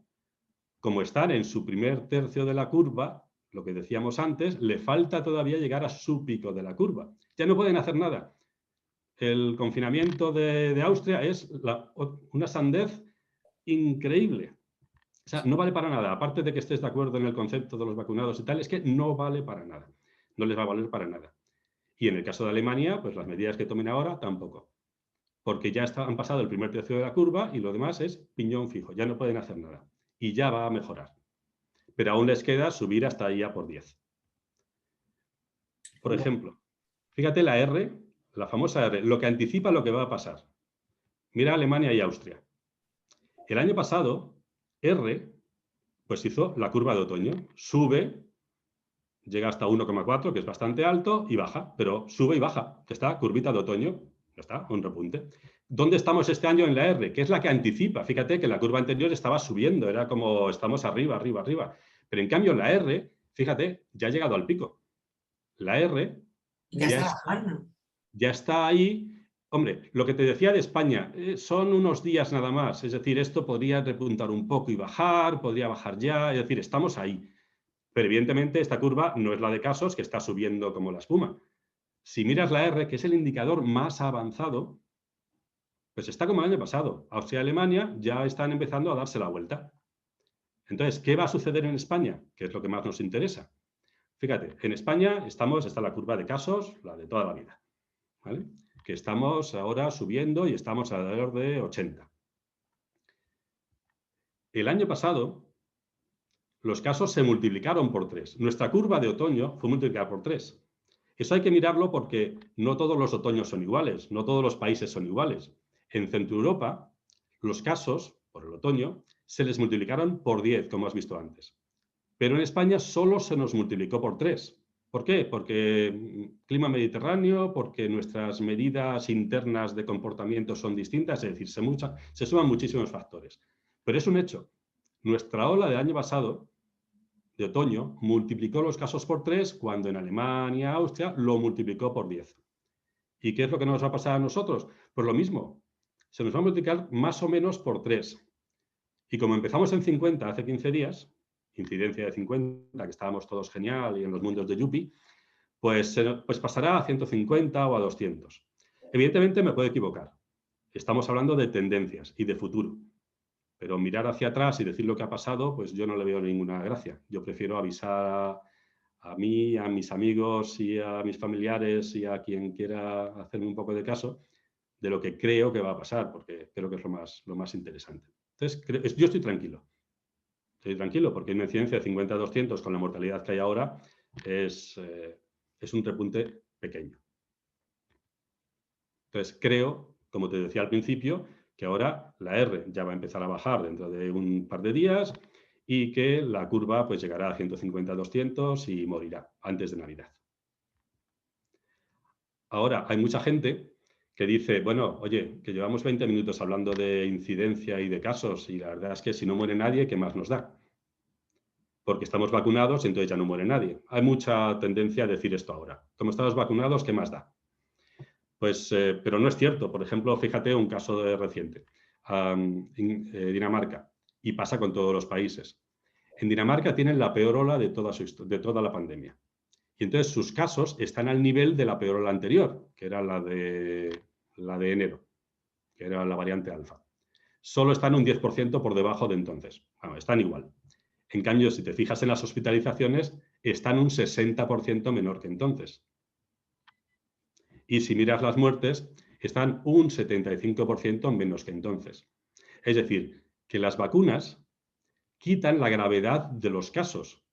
como están en su primer tercio de la curva, lo que decíamos antes, le falta todavía llegar a su pico de la curva. Ya no pueden hacer nada. El confinamiento de Austria es una sandez increíble. O sea, no vale para nada. Aparte de que estés de acuerdo en el concepto de los vacunados y tal, es que no vale para nada. No les va a valer para nada. Y en el caso de Alemania, pues las medidas que tomen ahora tampoco. Porque ya han pasado el primer tercio de la curva y lo demás es piñón fijo. Ya no pueden hacer nada. Y ya va a mejorar. Pero aún les queda subir hasta ahí a por 10. Por ejemplo, fíjate la R, la famosa R, lo que anticipa lo que va a pasar. Mira Alemania y Austria. El año pasado, R, pues hizo la curva de otoño. Sube, llega hasta 1,4, que es bastante alto, y baja, pero sube y baja, que está curvita de otoño, ya está, un repunte. ¿Dónde estamos este año en la R? ¿Qué es la que anticipa? Fíjate que la curva anterior estaba subiendo, era como estamos arriba, arriba, arriba. Pero en cambio la R, fíjate, ya ha llegado al pico. La R ya está ahí. Hombre, lo que te decía de España, son unos días nada más. Es decir, esto podría repuntar un poco y bajar, podría bajar ya. Es decir, estamos ahí. Pero evidentemente esta curva no es la de casos, que está subiendo como la espuma. Si miras la R, que es el indicador más avanzado, pues está como el año pasado. Austria y Alemania ya están empezando a darse la vuelta. Entonces, ¿qué va a suceder en España? Que es lo que más nos interesa. Fíjate, en España está la curva de casos, la de toda la vida, ¿vale? Que estamos ahora subiendo y estamos alrededor de 80. El año pasado, los casos se multiplicaron por 3. Nuestra curva de otoño fue multiplicada por 3. Eso hay que mirarlo porque no todos los otoños son iguales, no todos los países son iguales. En Centro Europa, los casos, por el otoño, se les multiplicaron por 10, como has visto antes. Pero en España solo se nos multiplicó por 3. ¿Por qué? Porque clima mediterráneo, porque nuestras medidas internas de comportamiento son distintas, es decir, se suman muchísimos factores. Pero es un hecho. Nuestra ola del año pasado, de otoño, multiplicó los casos por 3, cuando en Alemania, Austria, lo multiplicó por 10. ¿Y qué es lo que nos va a pasar a nosotros? Pues lo mismo. Se nos va a multiplicar más o menos por 3. Y como empezamos en 50 hace 15 días, incidencia de 50, que estábamos todos genial y en los mundos de Yuppie, pues pasará a 150 o a 200. Evidentemente me puedo equivocar. Estamos hablando de tendencias y de futuro. Pero mirar hacia atrás y decir lo que ha pasado, pues yo no le veo ninguna gracia. Yo prefiero avisar a mí, a mis amigos y a mis familiares y a quien quiera hacerme un poco de caso de lo que creo que va a pasar, porque creo que es lo más interesante. Entonces, yo estoy tranquilo. Estoy tranquilo porque una incidencia de 50 a 200 con la mortalidad que hay ahora es un repunte pequeño. Entonces, creo, como te decía al principio, que ahora la R ya va a empezar a bajar dentro de un par de días y que la curva pues llegará a 150 a 200 y morirá antes de Navidad. Ahora, hay mucha gente que dice, bueno, oye, que llevamos 20 minutos hablando de incidencia y de casos y la verdad es que si no muere nadie, ¿qué más nos da? Porque estamos vacunados y entonces ya no muere nadie. Hay mucha tendencia a decir esto ahora. Como estamos vacunados, ¿qué más da? Pues, pero no es cierto. Por ejemplo, fíjate un caso reciente. Dinamarca. Y pasa con todos los países. En Dinamarca tienen la peor ola de toda la pandemia. Y entonces sus casos están al nivel de la peor ola anterior, que era la de enero, que era la variante alfa. Solo están un 10% por debajo de entonces. Bueno, están igual. En cambio, si te fijas en las hospitalizaciones, están un 60% menor que entonces. Y si miras las muertes, están un 75% menos que entonces. Es decir, que las vacunas quitan la gravedad de los casos,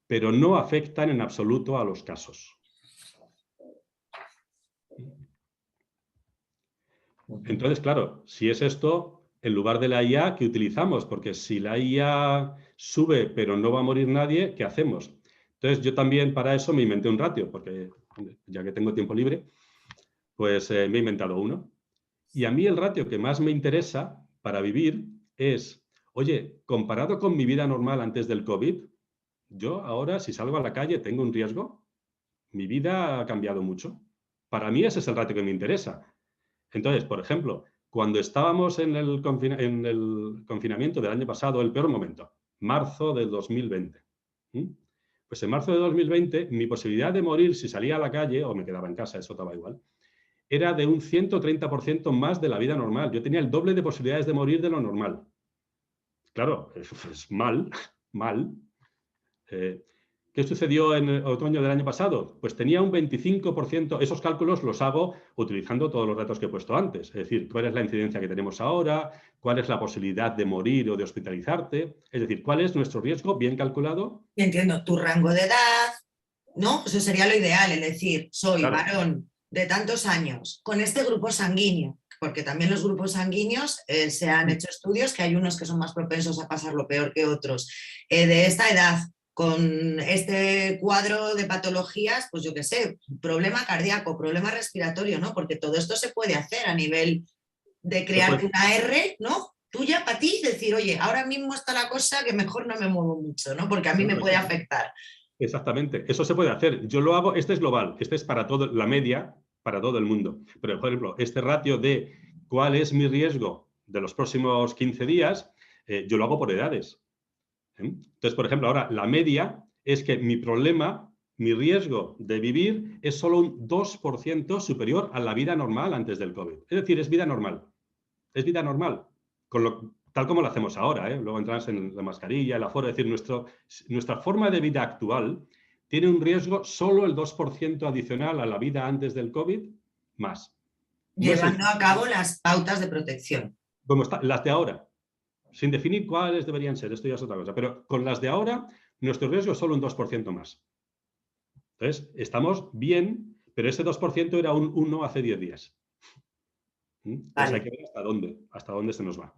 pero no afectan en absoluto a los casos. Entonces, claro, si es esto, en lugar de la IA, ¿qué utilizamos? Porque si la IA sube pero no va a morir nadie, ¿qué hacemos? Entonces, yo también para eso me inventé un ratio, porque ya que tengo tiempo libre, pues me he inventado uno. Y a mí el ratio que más me interesa para vivir es, oye, comparado con mi vida normal antes del COVID, yo ahora si salgo a la calle tengo un riesgo. Mi vida ha cambiado mucho. Para mí ese es el ratio que me interesa. Entonces, por ejemplo, cuando estábamos en el confinamiento del año pasado, el peor momento, marzo del 2020. Pues en marzo de 2020, mi posibilidad de morir si salía a la calle, o me quedaba en casa, eso estaba igual, era de un 130% más de la vida normal. Yo tenía el doble de posibilidades de morir de lo normal. Claro, es mal, mal. ¿Qué sucedió en el otoño del año pasado? Pues tenía un 25%, esos cálculos los hago utilizando todos los datos que he puesto antes, es decir, cuál es la incidencia que tenemos ahora, cuál es la posibilidad de morir o de hospitalizarte, es decir, cuál es nuestro riesgo bien calculado. Entiendo, tu rango de edad, ¿no? Eso sería lo ideal, es decir, soy Claro. varón de tantos años con este grupo sanguíneo, porque también los grupos sanguíneos se han hecho estudios que hay unos que son más propensos a pasarlo peor que otros. De esta edad, con este cuadro de patologías, pues yo qué sé, problema cardíaco, problema respiratorio, ¿no? Porque todo esto se puede hacer a nivel de crear una R, ¿no? Tuya para ti, decir, oye, ahora mismo está la cosa que mejor no me muevo mucho, ¿no? Porque a mí me puede afectar. Exactamente, eso se puede hacer. Yo lo hago, este es global, este es para todo, la media, para todo el mundo. Pero, por ejemplo, este ratio de cuál es mi riesgo de los próximos 15 días, yo lo hago por edades. Entonces, por ejemplo, ahora la media es que mi problema, mi riesgo de vivir es solo un 2% superior a la vida normal antes del COVID. Es decir, es vida normal. Es vida normal. Tal como lo hacemos ahora, luego entras en la mascarilla, el aforo, es decir, nuestra forma de vida actual tiene un riesgo solo el 2% adicional a la vida antes del COVID, más. Llevando a cabo las pautas de protección. Como las de ahora, sin definir cuáles deberían ser, esto ya es otra cosa, pero con las de ahora, nuestro riesgo es solo un 2% más. Entonces, estamos bien, pero ese 2% era un 1 hace 10 días. Entonces, vale, hay que ver hasta dónde se nos va.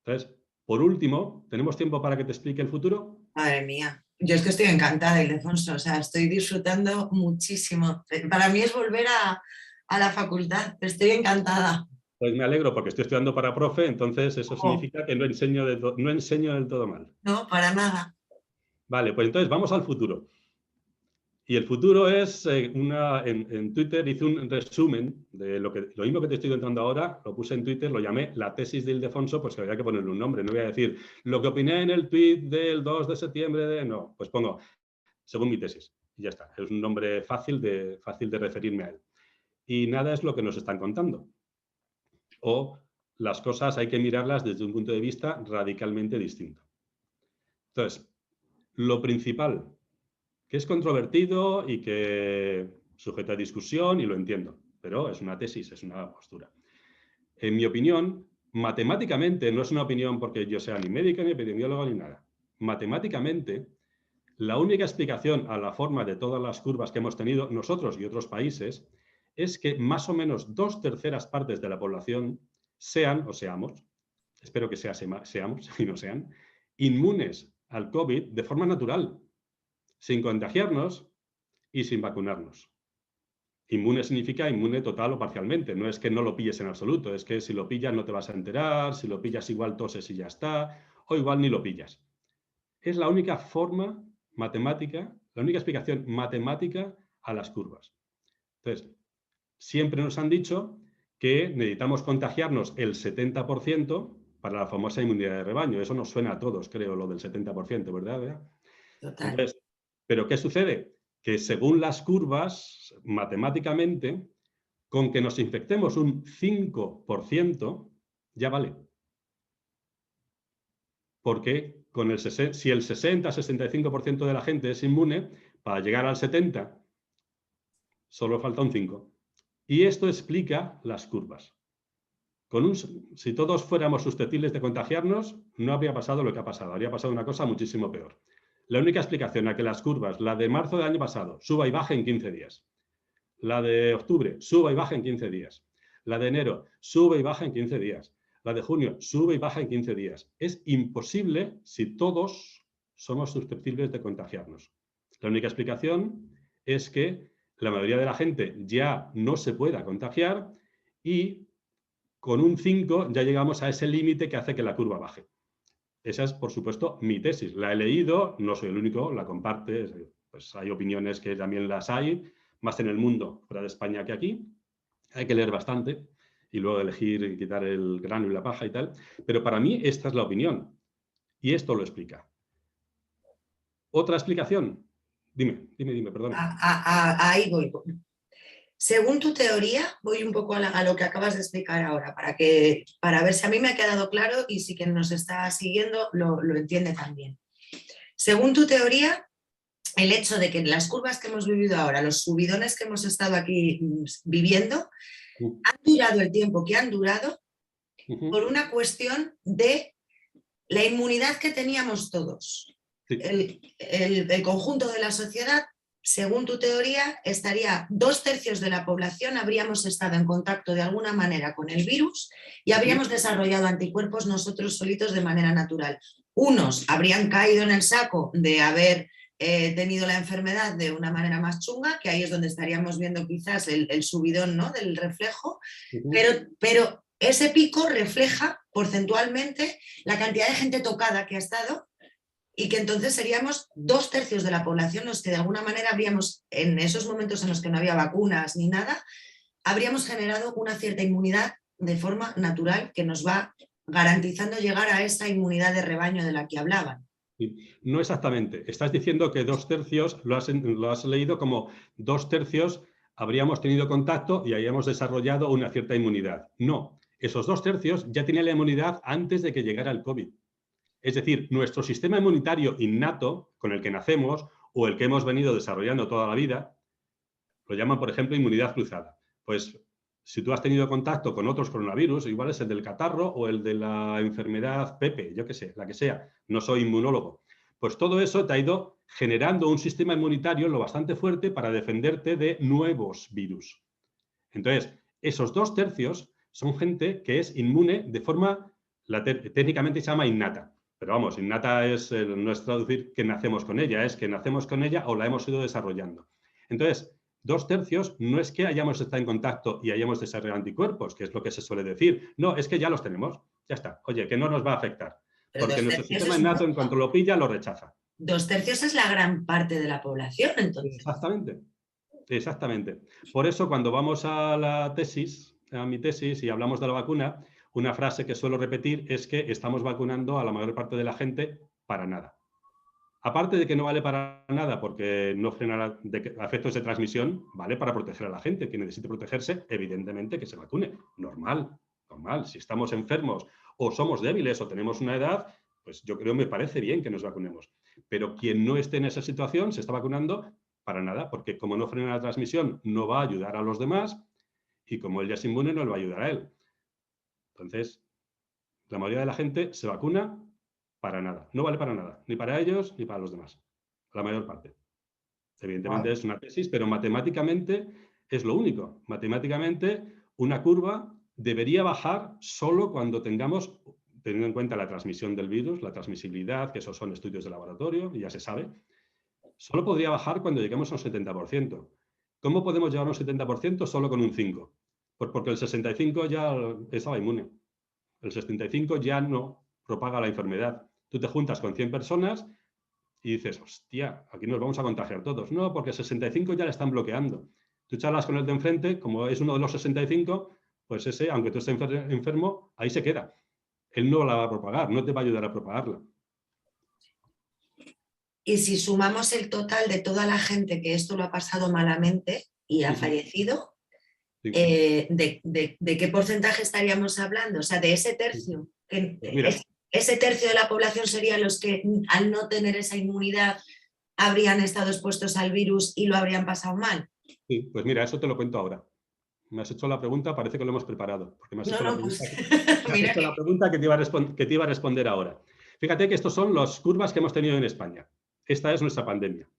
Entonces, por último, ¿tenemos tiempo para que te explique el futuro? Madre mía, yo es que estoy encantada, Ildefonso, o sea, estoy disfrutando muchísimo. Para mí es volver a la facultad, estoy encantada. Pues me alegro porque estoy estudiando para profe, entonces eso significa que no enseño del todo mal. No, para nada. Vale, pues entonces vamos al futuro. Y el futuro es, en Twitter hice un resumen de lo mismo que te estoy contando ahora, lo puse en Twitter, lo llamé la tesis de Ildefonso, pues que había que ponerle un nombre, no voy a decir lo que opiné en el tweet del 2 de septiembre de... No, pues pongo, según mi tesis, y ya está, es un nombre fácil de referirme a él. Y nada es lo que nos están contando. O las cosas hay que mirarlas desde un punto de vista radicalmente distinto. Entonces, lo principal, que es controvertido y que sujeta a discusión, y lo entiendo, pero es una tesis, es una postura. En mi opinión, matemáticamente, no es una opinión porque yo sea ni médico, ni epidemiólogo, ni nada. Matemáticamente, la única explicación a la forma de todas las curvas que hemos tenido nosotros y otros países es que más o menos 2/3 partes de la población sean o seamos, espero que seamos y no sean, inmunes al COVID de forma natural, sin contagiarnos y sin vacunarnos. Inmune significa inmune total o parcialmente, no es que no lo pilles en absoluto, es que si lo pillas no te vas a enterar, si lo pillas igual toses y ya está, o igual ni lo pillas. Es la única forma matemática, la única explicación matemática a las curvas. Entonces, siempre nos han dicho que necesitamos contagiarnos el 70% para la famosa inmunidad de rebaño. Eso nos suena a todos, creo, lo del 70%, ¿verdad? Total. Entonces, ¿pero qué sucede? Que según las curvas, matemáticamente, con que nos infectemos un 5%, ya vale. Porque si el 60-65% de la gente es inmune, para llegar al 70%, solo falta un 5%. Y esto explica las curvas. Si todos fuéramos susceptibles de contagiarnos, no habría pasado lo que ha pasado, habría pasado una cosa muchísimo peor. La única explicación a que las curvas, la de marzo del año pasado, suba y baje en 15 días, la de octubre, suba y baje en 15 días, la de enero, sube y baja en 15 días, la de junio, sube y baja en 15 días. Es imposible si todos somos susceptibles de contagiarnos. La única explicación es que la mayoría de la gente ya no se pueda contagiar y con un 5 ya llegamos a ese límite que hace que la curva baje. Esa es, por supuesto, mi tesis. La he leído, no soy el único, la comparte. Pues hay opiniones que también las hay, más en el mundo fuera de España que aquí. Hay que leer bastante y luego elegir y quitar el grano y la paja y tal. Pero para mí esta es la opinión y esto lo explica. ¿Otra explicación? Dime, perdona. Ahí voy. Según tu teoría, voy un poco a lo que acabas de explicar ahora, para ver si a mí me ha quedado claro y si quien nos está siguiendo lo entiende también. Según tu teoría, el hecho de que las curvas que hemos vivido ahora, los subidones que hemos estado aquí viviendo, han durado el tiempo que han durado por una cuestión de la inmunidad que teníamos todos. Sí. El conjunto de la sociedad, según tu teoría, estaría 2/3 de la población, habríamos estado en contacto de alguna manera con el virus y habríamos desarrollado anticuerpos nosotros solitos de manera natural. Unos habrían caído en el saco de haber tenido la enfermedad de una manera más chunga, que ahí es donde estaríamos viendo quizás el subidón, ¿no?, del reflejo, pero ese pico refleja porcentualmente la cantidad de gente tocada que ha estado y que entonces seríamos 2/3 de la población los que de alguna manera habríamos, en esos momentos en los que no había vacunas ni nada, habríamos generado una cierta inmunidad de forma natural que nos va garantizando llegar a esa inmunidad de rebaño de la que hablaban. No exactamente. Estás diciendo que 2/3, lo has leído como 2/3 habríamos tenido contacto y habríamos desarrollado una cierta inmunidad. No, esos 2/3 ya tenían la inmunidad antes de que llegara el COVID. Es decir, nuestro sistema inmunitario innato, con el que nacemos o el que hemos venido desarrollando toda la vida, lo llaman, por ejemplo, inmunidad cruzada. Pues si tú has tenido contacto con otros coronavirus, igual es el del catarro o el de la enfermedad Pepe, yo qué sé, la que sea, no soy inmunólogo. Pues todo eso te ha ido generando un sistema inmunitario lo bastante fuerte para defenderte de nuevos virus. Entonces, esos 2/3 son gente que es inmune de forma, técnicamente se llama innata. Pero vamos, innata no es traducir que nacemos con ella, es que nacemos con ella o la hemos ido desarrollando. Entonces, 2/3 no es que hayamos estado en contacto y hayamos desarrollado anticuerpos, que es lo que se suele decir. No, es que ya los tenemos. Ya está. Oye, que no nos va a afectar. Porque nuestro sistema innato, en cuanto lo pilla, lo rechaza. 2/3 es la gran parte de la población, entonces. Exactamente. Exactamente. Por eso, cuando vamos a mi tesis, y hablamos de la vacuna, una frase que suelo repetir es que estamos vacunando a la mayor parte de la gente para nada. Aparte de que no vale para nada porque no frena efectos de transmisión, vale para proteger a la gente. Quien necesite protegerse, evidentemente que se vacune. Normal. Si estamos enfermos o somos débiles o tenemos una edad, pues yo creo que me parece bien que nos vacunemos. Pero quien no esté en esa situación se está vacunando para nada, porque como no frena la transmisión, no va a ayudar a los demás y como él ya es inmune, no le va a ayudar a él. Entonces, la mayoría de la gente se vacuna para nada. No vale para nada, ni para ellos ni para los demás. La mayor parte. Evidentemente es una tesis, pero matemáticamente es lo único. Matemáticamente, una curva debería bajar solo cuando tengamos, teniendo en cuenta la transmisión del virus, la transmisibilidad, que esos son estudios de laboratorio, y ya se sabe, solo podría bajar cuando lleguemos a un 70%. ¿Cómo podemos llegar a un 70% solo con un 5? Pues porque el 65 ya estaba inmune. El 75 ya no propaga la enfermedad. Tú te juntas con 100 personas y dices, hostia, aquí nos vamos a contagiar todos. No, porque 65 ya le están bloqueando. Tú charlas con el de enfrente, como es uno de los 65, pues ese, aunque tú estés enfermo, ahí se queda. Él no la va a propagar, no te va a ayudar a propagarla. Y si sumamos el total de toda la gente que esto lo ha pasado malamente y ha fallecido, Sí. ¿De qué porcentaje estaríamos hablando? O sea, de ese tercio. Ese tercio de la población serían los que, al no tener esa inmunidad, habrían estado expuestos al virus y lo habrían pasado mal. Sí, pues mira, eso te lo cuento ahora. Me has hecho la pregunta, parece que lo hemos preparado, porque me has hecho la No, pues pregunta, me has mira hecho la pregunta que te iba a responder ahora. Fíjate que estos son las curvas que hemos tenido en España. Esta es nuestra pandemia.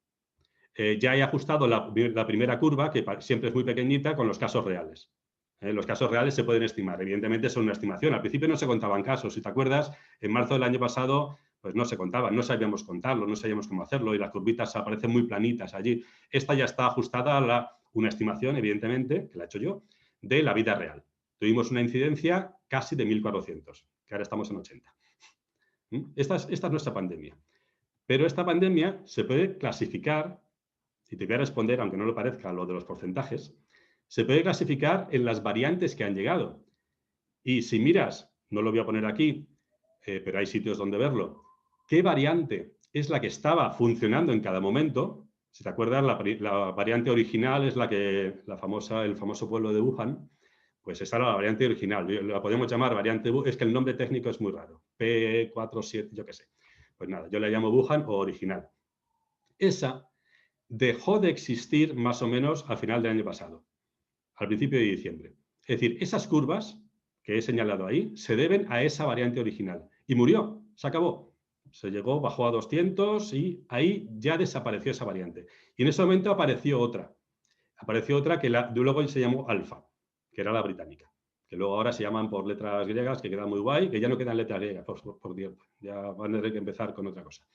Ya he ajustado la primera curva, que siempre es muy pequeñita, con los casos reales. Los casos reales se pueden estimar, evidentemente son una estimación. Al principio no se contaban casos, si te acuerdas, en marzo del año pasado pues no se contaban, no sabíamos contarlo, no sabíamos cómo hacerlo y las curvitas aparecen muy planitas allí. Esta ya está ajustada a una estimación, evidentemente, que la he hecho yo, de la vida real. Tuvimos una incidencia casi de 1.400, que ahora estamos en 80. Esta es nuestra pandemia. Pero esta pandemia se puede clasificar, y te voy a responder, aunque no lo parezca, lo de los porcentajes, se puede clasificar en las variantes que han llegado. Y si miras, no lo voy a poner aquí, pero hay sitios donde verlo, qué variante es la que estaba funcionando en cada momento. Si te acuerdas, la variante original es el famoso pueblo de Wuhan, pues esta era la variante original. La podemos llamar variante Wuhan, es que el nombre técnico es muy raro, P47, yo qué sé. Pues nada, yo la llamo Wuhan o original. Esa dejó de existir más o menos al final del año pasado, al principio de diciembre. Es decir, esas curvas que he señalado ahí se deben a esa variante original. Y murió, se acabó. Se llegó, bajó a 200 y ahí ya desapareció esa variante. Y en ese momento apareció otra. Apareció otra que luego se llamó alfa, que era la británica. Que luego ahora se llaman por letras griegas, que queda muy guay, que ya no quedan letras griegas, por Dios. Ya van a tener que empezar con otra cosa.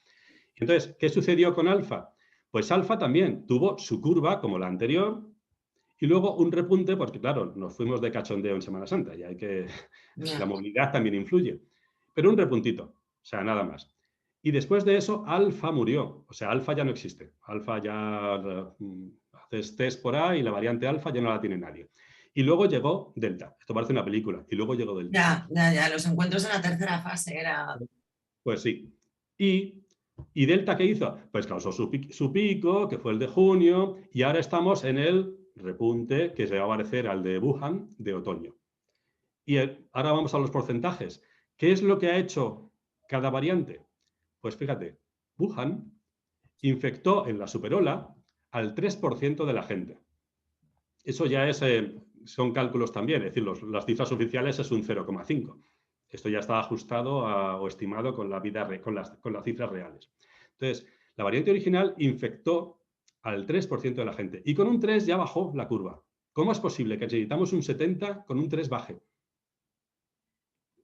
Entonces, ¿qué sucedió con alfa? Pues alfa también tuvo su curva como la anterior y luego un repunte, porque claro, nos fuimos de cachondeo en Semana Santa y la ya. movilidad también influye, pero un repuntito, o sea, nada más. Y después de eso, alfa murió, o sea, alfa ya no existe. Alfa ya haces test por ahí y la variante alfa ya no la tiene nadie. Y luego llegó delta, esto parece una película, y luego llegó delta. Ya, los encuentros en la tercera fase era... Pues sí. ¿Y delta qué hizo? Pues causó su pico, que fue el de junio, y ahora estamos en el repunte que se va a parecer al de Wuhan de otoño. Y ahora vamos a los porcentajes. ¿Qué es lo que ha hecho cada variante? Pues fíjate, Wuhan infectó en la superola al 3% de la gente. Eso ya son cálculos también, es decir, las cifras oficiales es un 0,5. Esto ya está ajustado o estimado con las cifras reales. Entonces, la variante original infectó al 3% de la gente y con un 3 ya bajó la curva. ¿Cómo es posible que necesitamos un 70 con un 3 baje?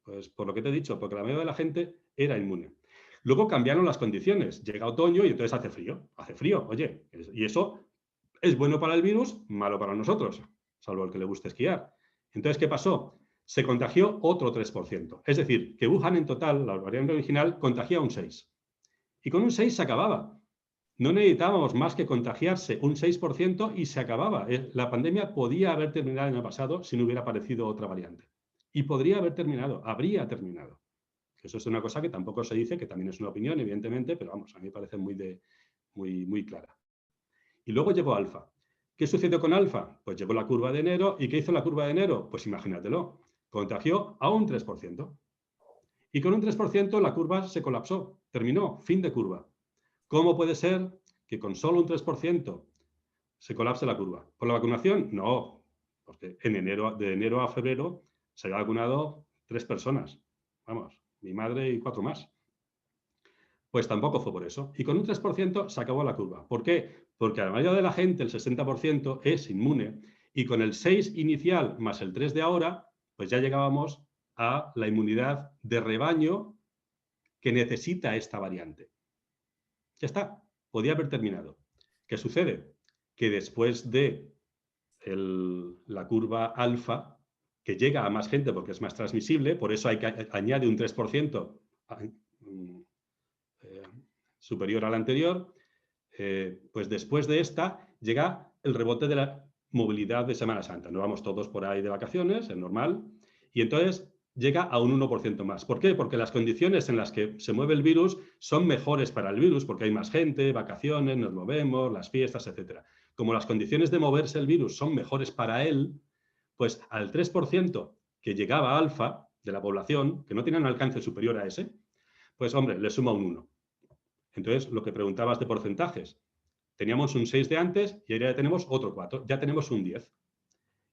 Pues por lo que te he dicho, porque la mayoría de la gente era inmune. Luego cambiaron las condiciones. Llega otoño y entonces hace frío. Hace frío, oye. Y eso es bueno para el virus, malo para nosotros, salvo el que le guste esquiar. Entonces, ¿qué pasó? Se contagió otro 3%. Es decir, que Wuhan en total, la variante original, contagia un 6%. Y con un 6 se acababa. No necesitábamos más que contagiarse un 6% y se acababa. La pandemia podía haber terminado el año pasado si no hubiera aparecido otra variante. Y podría haber terminado, habría terminado. Eso es una cosa que tampoco se dice, que también es una opinión, evidentemente, pero vamos, a mí me parece muy clara. Y luego llegó alfa. ¿Qué sucedió con alfa? Pues llegó la curva de enero. ¿Y qué hizo la curva de enero? Pues imagínatelo, contagió a un 3%. Y con un 3% la curva se colapsó, terminó, fin de curva. ¿Cómo puede ser que con solo un 3% se colapse la curva? ¿Por la vacunación? No, porque de enero a febrero se había vacunado 3 personas. Vamos, mi madre y 4 más. Pues tampoco fue por eso. Y con un 3% se acabó la curva. ¿Por qué? Porque a la mayoría de la gente, el 60%, es inmune. Y con el 6 inicial más el 3 de ahora, pues ya llegábamos a la inmunidad de rebaño que necesita esta variante. Ya está, podía haber terminado. ¿Qué sucede? Que después de la curva alfa, que llega a más gente porque es más transmisible, por eso hay que añade un 3% superior al anterior, pues después de esta llega el rebote de la movilidad de Semana Santa. No vamos todos por ahí de vacaciones, es normal, y entonces llega a un 1% más. ¿Por qué? Porque las condiciones en las que se mueve el virus son mejores para el virus, porque hay más gente, vacaciones, nos movemos, las fiestas, etc. Como las condiciones de moverse el virus son mejores para él, pues al 3% que llegaba alfa de la población, que no tiene un alcance superior a ese, pues hombre, le suma un 1. Entonces, lo que preguntabas de porcentajes, teníamos un 6 de antes y ahora ya tenemos otro 4, ya tenemos un 10.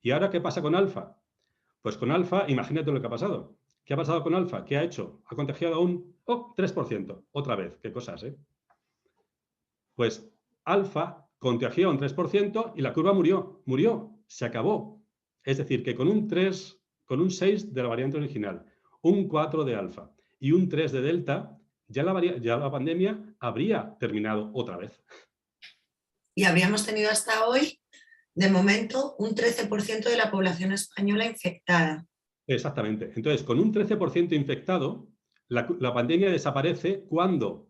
¿Y ahora qué pasa con alfa? Pues con alfa, imagínate lo que ha pasado. ¿Qué ha pasado con alfa? ¿Qué ha hecho? Ha contagiado a un 3%. Otra vez, qué cosas, ¿eh? Pues alfa contagió a un 3% y la curva murió, se acabó. Es decir, que con con un 6 de la variante original, un 4 de alfa y un 3 de delta, ya la pandemia habría terminado otra vez. Y habríamos tenido hasta hoy, de momento, un 13% de la población española infectada. Exactamente. Entonces, con un 13% infectado, la pandemia desaparece cuando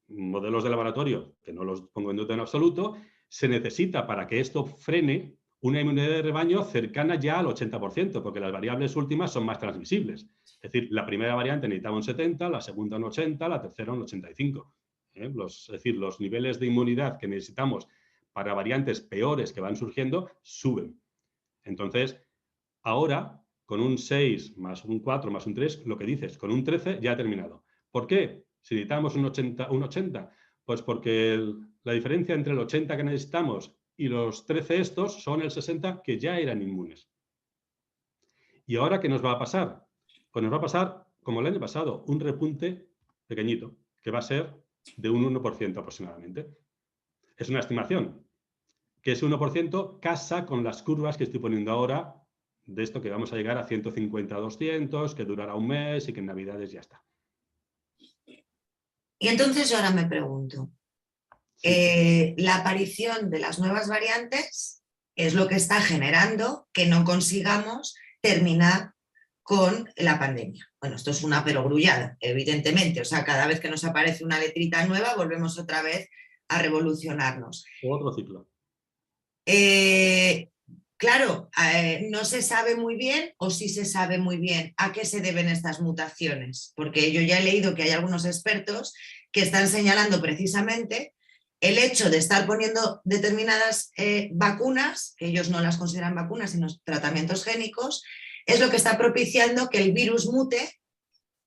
modelos de laboratorio, que no los pongo en duda en absoluto, se necesita para que esto frene una inmunidad de rebaño cercana ya al 80%, porque las variables últimas son más transmisibles. Es decir, la primera variante necesitaba un 70, la segunda un 80, la tercera un 85. Es decir, los niveles de inmunidad que necesitamos para variantes peores que van surgiendo suben. Entonces, ahora, con un 6 más un 4 más un 3, lo que dices, con un 13 ya ha terminado. ¿Por qué? Si necesitamos un 80, pues porque la diferencia entre el 80 que necesitamos y los 13 estos son el 60 que ya eran inmunes. ¿Y ahora qué nos va a pasar? Pues nos va a pasar, como el año pasado, un repunte pequeñito, que va a ser de un 1% aproximadamente. Es una estimación, que ese 1% casa con las curvas que estoy poniendo ahora de esto que vamos a llegar a 150 a 200, que durará un mes y que en Navidades ya está. Y entonces yo ahora me pregunto, Sí. la aparición de las nuevas variantes es lo que está generando que no consigamos terminar con la pandemia. Bueno, esto es una perogrullada, evidentemente. O sea, cada vez que nos aparece una letrita nueva, volvemos otra vez a revolucionarnos. Otro ciclo. Claro, no se sabe muy bien o sí se sabe muy bien a qué se deben estas mutaciones, porque yo ya he leído que hay algunos expertos que están señalando precisamente el hecho de estar poniendo determinadas vacunas, que ellos no las consideran vacunas, sino tratamientos génicos, es lo que está propiciando que el virus mute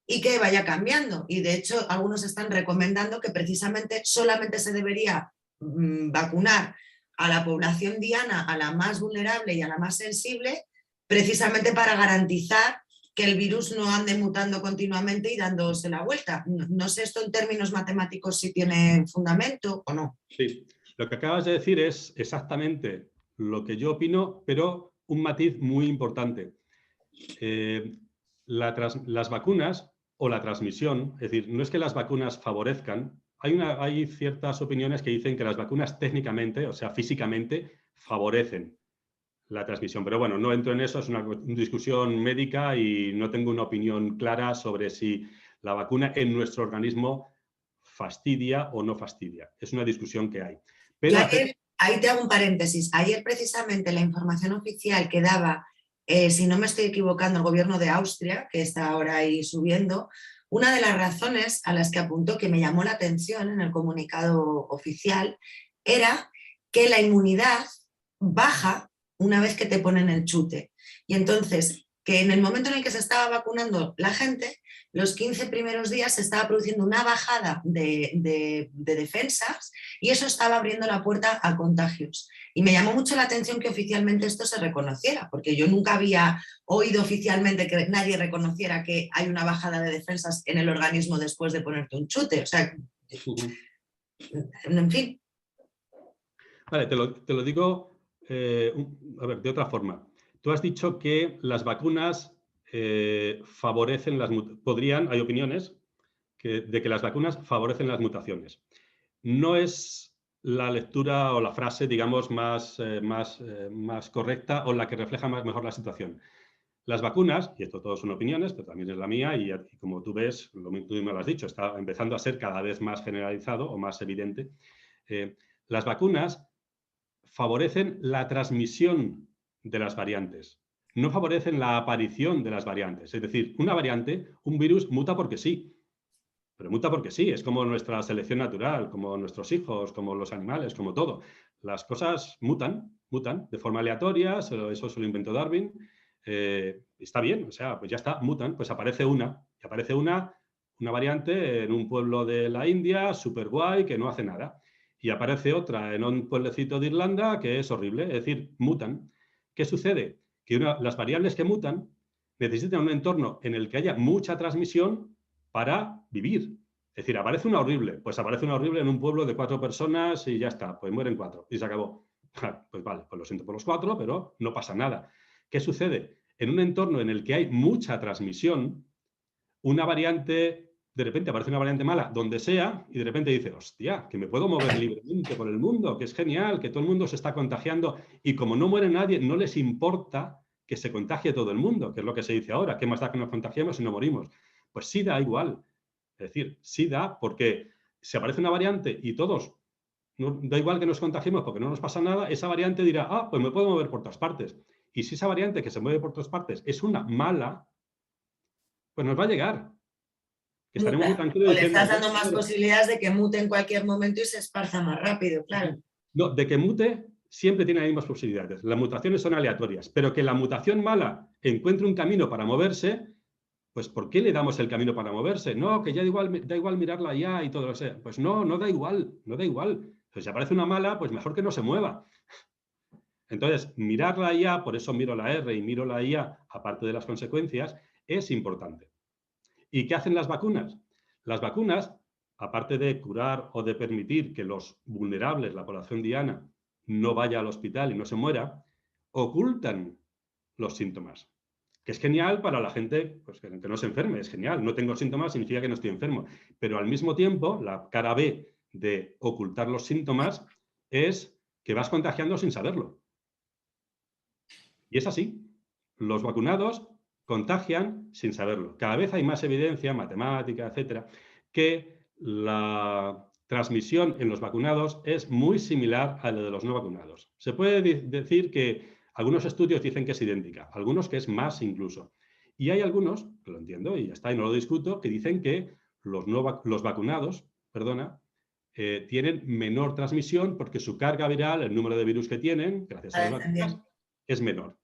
y que vaya cambiando. Y de hecho, algunos están recomendando que precisamente solamente se debería vacunar a la población diana, a la más vulnerable y a la más sensible, precisamente para garantizar que el virus no ande mutando continuamente y dándose la vuelta. No sé esto en términos matemáticos si tiene fundamento o no. Sí, lo que acabas de decir es exactamente lo que yo opino, pero un matiz muy importante. Las vacunas o la transmisión, es decir, no es que las vacunas favorezcan, hay ciertas opiniones que dicen que las vacunas técnicamente, o sea, físicamente, favorecen la transmisión. Pero bueno, no entro en eso, es una discusión médica y no tengo una opinión clara sobre si la vacuna en nuestro organismo fastidia o no fastidia. Es una discusión que hay. Pero ahí te hago un paréntesis. Ayer precisamente la información oficial que daba, si no me estoy equivocando, el gobierno de Austria, que está ahora ahí subiendo, una de las razones a las que apuntó que me llamó la atención en el comunicado oficial era que la inmunidad baja una vez que te ponen el chute. Y entonces, que en el momento en el que se estaba vacunando la gente, los 15 primeros días se estaba produciendo una bajada de defensas y eso estaba abriendo la puerta a contagios. Y me llamó mucho la atención que oficialmente esto se reconociera, porque yo nunca había oído oficialmente que nadie reconociera que hay una bajada de defensas en el organismo después de ponerte un chute. O sea, en fin. Vale, te lo digo a ver, de otra forma. Tú has dicho que las vacunas favorecen hay opiniones de que las vacunas favorecen las mutaciones. No es la lectura o la frase, digamos, más correcta o la que refleja mejor la situación. Las vacunas, y esto todo son opiniones, pero también es la mía, y como tú ves, tú me lo has dicho, está empezando a ser cada vez más generalizado o más evidente. Las vacunas favorecen la transmisión de las variantes, no favorecen la aparición de las variantes. Es decir, una variante, un virus, muta porque sí, pero muta porque sí, es como nuestra selección natural, como nuestros hijos, como los animales, como todo. Las cosas mutan de forma aleatoria, eso se lo inventó Darwin, está bien, o sea, pues ya está, mutan, pues aparece una variante en un pueblo de la India, súper guay, que no hace nada. Y aparece otra en un pueblecito de Irlanda que es horrible, es decir, mutan. ¿Qué sucede? Que las variables que mutan necesitan un entorno en el que haya mucha transmisión para vivir. Es decir, aparece una horrible, pues aparece una horrible en un pueblo de 4 personas y ya está, pues mueren 4 y se acabó. Pues vale, pues lo siento por los 4, pero no pasa nada. ¿Qué sucede? En un entorno en el que hay mucha transmisión, una variante, de repente aparece una variante mala donde sea y de repente dice, hostia, que me puedo mover libremente por el mundo, que es genial, que todo el mundo se está contagiando y como no muere nadie, no les importa que se contagie todo el mundo, que es lo que se dice ahora, ¿qué más da que nos contagiemos si no morimos? Pues sí da igual, es decir, sí da porque si aparece una variante y todos, no, da igual que nos contagiemos porque no nos pasa nada, esa variante dirá, ah, pues me puedo mover por todas partes. Y si esa variante que se mueve por todas partes es una mala, pues nos va a llegar. Que estaremos muy Muta. tranquilos O le diciendo, estás dando bueno, más claro. posibilidades de que mute en cualquier momento y se esparza más rápido, claro. No, de que mute siempre tiene las mismas posibilidades. Las mutaciones son aleatorias, pero que la mutación mala encuentre un camino para moverse, pues ¿por qué le damos el camino para moverse? No, que ya da igual mirarla ya y todo eso. Pues no, no da igual, no da igual. Pues si aparece una mala, pues mejor que no se mueva. Entonces, mirar la IA, por eso miro la R y miro la IA, aparte de las consecuencias, es importante. ¿Y qué hacen las vacunas? Las vacunas, aparte de curar o de permitir que los vulnerables, la población diana, no vaya al hospital y no se muera, ocultan los síntomas. Que es genial para la gente pues, que no se enferme, es genial. No tengo síntomas significa que no estoy enfermo. Pero al mismo tiempo, la cara B de ocultar los síntomas es que vas contagiando sin saberlo. Y es así. Los vacunados contagian sin saberlo. Cada vez hay más evidencia, matemática, etcétera, que la transmisión en los vacunados es muy similar a la de los no vacunados. Se puede decir que algunos estudios dicen que es idéntica, algunos que es más incluso. Y hay algunos, que lo entiendo y ya está, y no lo discuto, que dicen que los vacunados, perdona, tienen menor transmisión porque su carga viral, el número de virus que tienen, gracias a las vacunas, es menor.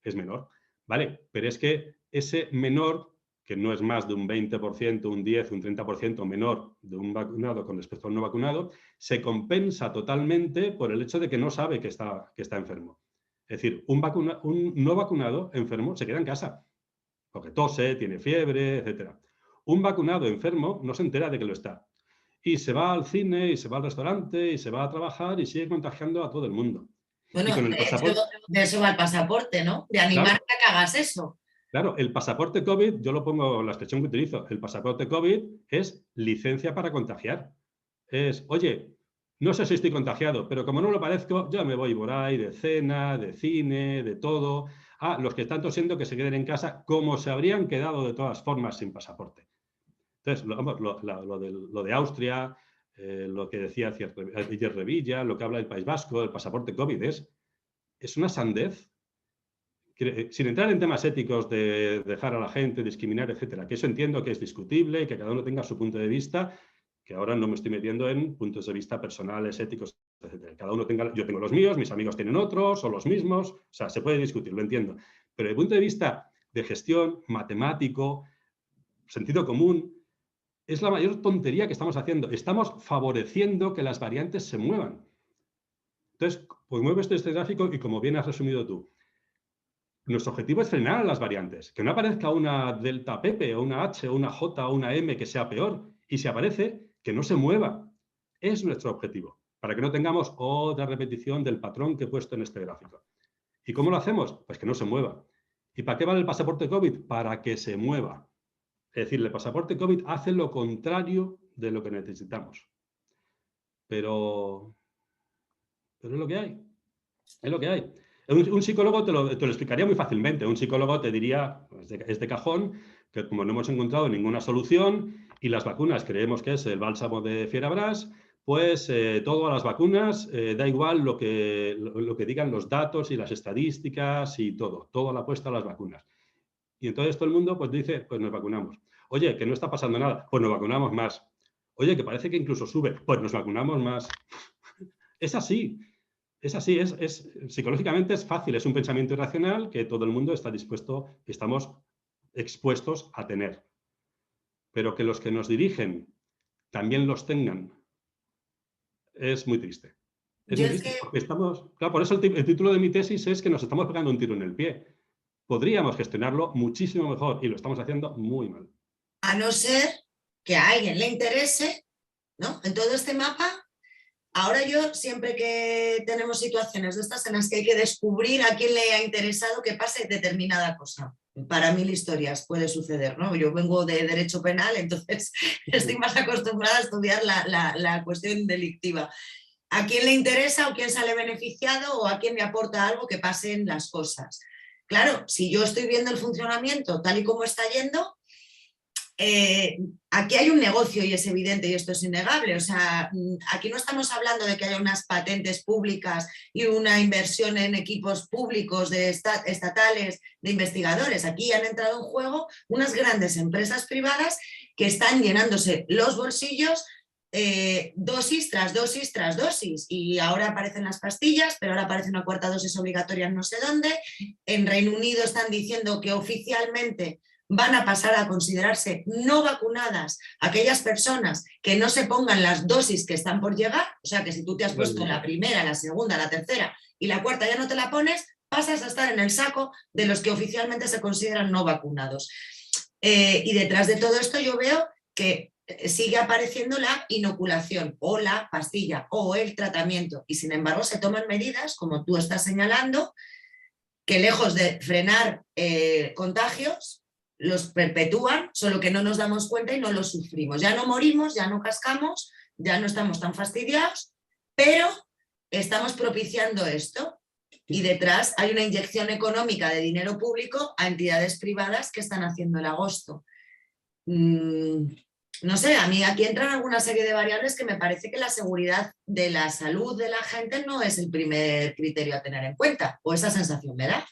Es menor, ¿vale? Pero es que ese menor, que no es más de un 20%, un 10, un 30% menor de un vacunado con respecto a un no vacunado, se compensa totalmente por el hecho de que no sabe que está enfermo. Es decir, un no vacunado enfermo se queda en casa, porque tose, tiene fiebre, etc. Un vacunado enfermo no se entera de que lo está. Y se va al cine, y se va al restaurante, y se va a trabajar, y sigue contagiando a todo el mundo. Bueno, Y con el pasaporte... de eso va el pasaporte, ¿no? De Claro, animarte a que hagas eso. claro, el pasaporte COVID, yo lo pongo, la expresión que utilizo, el pasaporte COVID es licencia para contagiar. Es, oye, no sé si estoy contagiado, pero como no lo parezco, ya me voy por ahí de cena, de cine, de todo. Ah, los que están tosiendo que se queden en casa como se habrían quedado de todas formas sin pasaporte. Entonces, lo de Austria, lo que decía ayer Revilla, lo que habla el País Vasco, el pasaporte COVID es una sandez sin entrar en temas éticos de dejar a la gente, discriminar, etcétera, que eso entiendo que es discutible y que cada uno tenga su punto de vista, que ahora no me estoy metiendo en puntos de vista personales, éticos, etcétera. Cada uno tenga, yo tengo los míos, mis amigos tienen otros, o los mismos, o sea, se puede discutir, lo entiendo. Pero desde el punto de vista de gestión, matemático, sentido común, es la mayor tontería que estamos haciendo. Estamos favoreciendo que las variantes se muevan. Entonces, pues mueves este gráfico y como bien has resumido tú, nuestro objetivo es frenar a las variantes, que no aparezca una delta Pepe o una H o una J o una M que sea peor. Y si aparece, que no se mueva. Es nuestro objetivo, para que no tengamos otra repetición del patrón que he puesto en este gráfico. ¿Y cómo lo hacemos? Pues que no se mueva. ¿Y para qué vale el pasaporte COVID? Para que se mueva. Es decir, el pasaporte COVID hace lo contrario de lo que necesitamos. Pero es lo que hay. Es lo que hay. Un psicólogo te lo explicaría muy fácilmente. Un psicólogo te diría, es de cajón, que como no hemos encontrado ninguna solución y las vacunas creemos que es el bálsamo de Fierabras, pues todo a las vacunas, da igual lo que digan los datos y las estadísticas y todo la apuesta a las vacunas. Y entonces todo el mundo pues dice, pues nos vacunamos. Oye, que no está pasando nada, pues nos vacunamos más. Oye, que parece que incluso sube, pues nos vacunamos más. Es así. Es así, psicológicamente es fácil, es un pensamiento irracional que todo el mundo está dispuesto, estamos expuestos a tener. Pero que los que nos dirigen también los tengan, es muy triste. Es Yo muy es triste, que, porque estamos... Claro, por eso el título de mi tesis es que nos estamos pegando un tiro en el pie. Podríamos gestionarlo muchísimo mejor y lo estamos haciendo muy mal. a no ser que a alguien le interese, ¿no? En todo este mapa, ahora yo siempre que tenemos situaciones de estas en las que hay que descubrir a quién le ha interesado que pase determinada cosa. Para 1000 historias puede suceder, ¿no? Yo vengo de derecho penal, entonces estoy más acostumbrada a estudiar la cuestión delictiva. ¿A quién le interesa o quién sale beneficiado o a quién me aporta algo que pasen las cosas? Claro, si yo estoy viendo el funcionamiento tal y como está yendo, aquí hay un negocio y es evidente y esto es innegable. O sea, aquí no estamos hablando de que haya unas patentes públicas y una inversión en equipos públicos de estatales de investigadores. Aquí han entrado en juego unas grandes empresas privadas que están llenándose los bolsillos dosis tras dosis tras dosis, y ahora aparecen las pastillas, pero ahora aparece una cuarta dosis obligatoria en no sé dónde. En Reino Unido están diciendo que oficialmente van a pasar a considerarse no vacunadas aquellas personas que no se pongan las dosis que están por llegar. O sea que si tú te has puesto la primera, la segunda, la tercera y la cuarta ya no te la pones, pasas a estar en el saco de los que oficialmente se consideran no vacunados. Y detrás de todo esto yo veo que sigue apareciendo la inoculación o la pastilla o el tratamiento, y sin embargo se toman medidas, como tú estás señalando, que lejos de frenar contagios, los perpetúan, solo que no nos damos cuenta y no los sufrimos. Ya no morimos, ya no cascamos, ya no estamos tan fastidiados, pero estamos propiciando esto. Y detrás hay una inyección económica de dinero público a entidades privadas que están haciendo el agosto. No sé, a mí aquí entran alguna serie de variables que me parece que la seguridad de la salud de la gente no es el primer criterio a tener en cuenta, o esa sensación me da.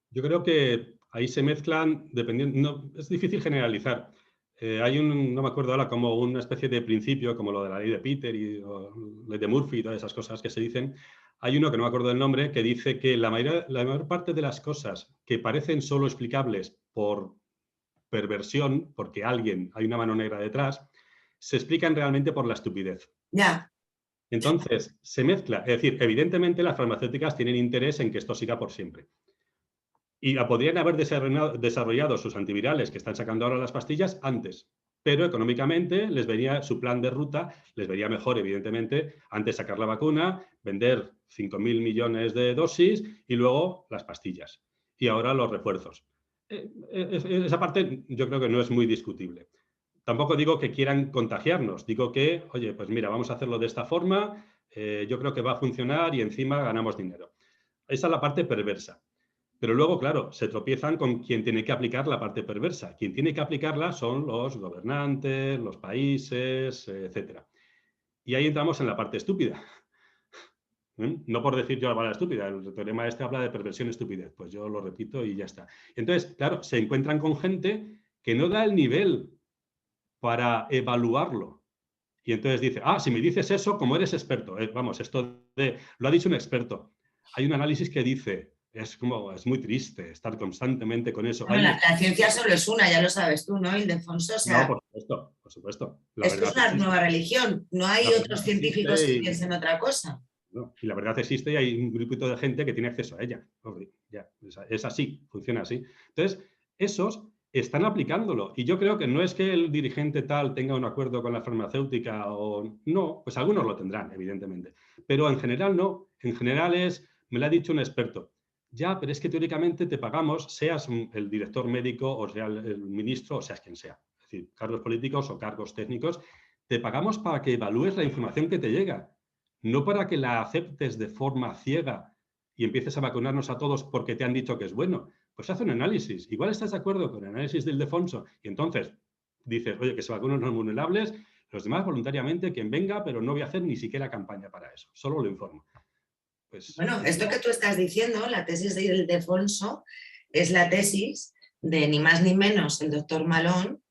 Yo creo que ahí se mezclan, dependiendo, no, es difícil generalizar. Hay no me acuerdo ahora, como una especie de principio, como lo de la ley de Peter y ley de Murphy y todas esas cosas que se dicen. Hay uno que no me acuerdo del nombre, que dice que la mayor parte de las cosas que parecen solo explicables por perversión, porque hay una mano negra detrás, se explican realmente por la estupidez. Ya. Entonces, se mezcla. Es decir, evidentemente las farmacéuticas tienen interés en que esto siga por siempre. Y podrían haber desarrollado sus antivirales que están sacando ahora las pastillas antes, pero económicamente su plan de ruta les vería mejor, evidentemente, antes sacar la vacuna, vender 5.000 millones de dosis y luego las pastillas. Y ahora los refuerzos. Esa parte yo creo que no es muy discutible. Tampoco digo que quieran contagiarnos, digo que, oye, pues mira, vamos a hacerlo de esta forma, yo creo que va a funcionar y encima ganamos dinero. Esa es la parte perversa. Pero luego, claro, se tropiezan con quien tiene que aplicar la parte perversa. Quien tiene que aplicarla son los gobernantes, los países, etc. Y ahí entramos en la parte estúpida. No por decir yo la palabra estúpida, el teorema este habla de perversión y estupidez, pues yo lo repito y ya está. Entonces, claro, se encuentran con gente que no da el nivel para evaluarlo. Y entonces dice, si me dices eso, como eres experto, vamos, lo ha dicho un experto. Hay un análisis que dice, es muy triste estar constantemente con eso. Bueno, la ciencia solo es una, ya lo sabes tú, ¿no, Ildefonso? O sea, No, por supuesto. La esto es verdad una existe. nueva religión, no hay La otros verdad científicos existe que piensen otra cosa. y la verdad existe y hay un grupito de gente que tiene acceso a ella. Ya, es así, funciona así. Entonces, esos están aplicándolo. Y yo creo que no es que el dirigente tal tenga un acuerdo con la farmacéutica o no, pues algunos lo tendrán, evidentemente. Pero en general no. En general me lo ha dicho un experto. Ya, pero es que teóricamente te pagamos, seas el director médico o sea el ministro o seas quien sea. Es decir, cargos políticos o cargos técnicos, te pagamos para que evalúes la información que te llega, no para que la aceptes de forma ciega y empieces a vacunarnos a todos porque te han dicho que es bueno. Pues haz un análisis. Igual estás de acuerdo con el análisis del Ildefonso y entonces dices, oye, que se vacunen los vulnerables, los demás voluntariamente, quien venga, pero no voy a hacer ni siquiera campaña para eso, solo lo informo. Pues, bueno, esto que tú estás diciendo, la tesis de Ildefonso, es la tesis de ni más ni menos el doctor Malón,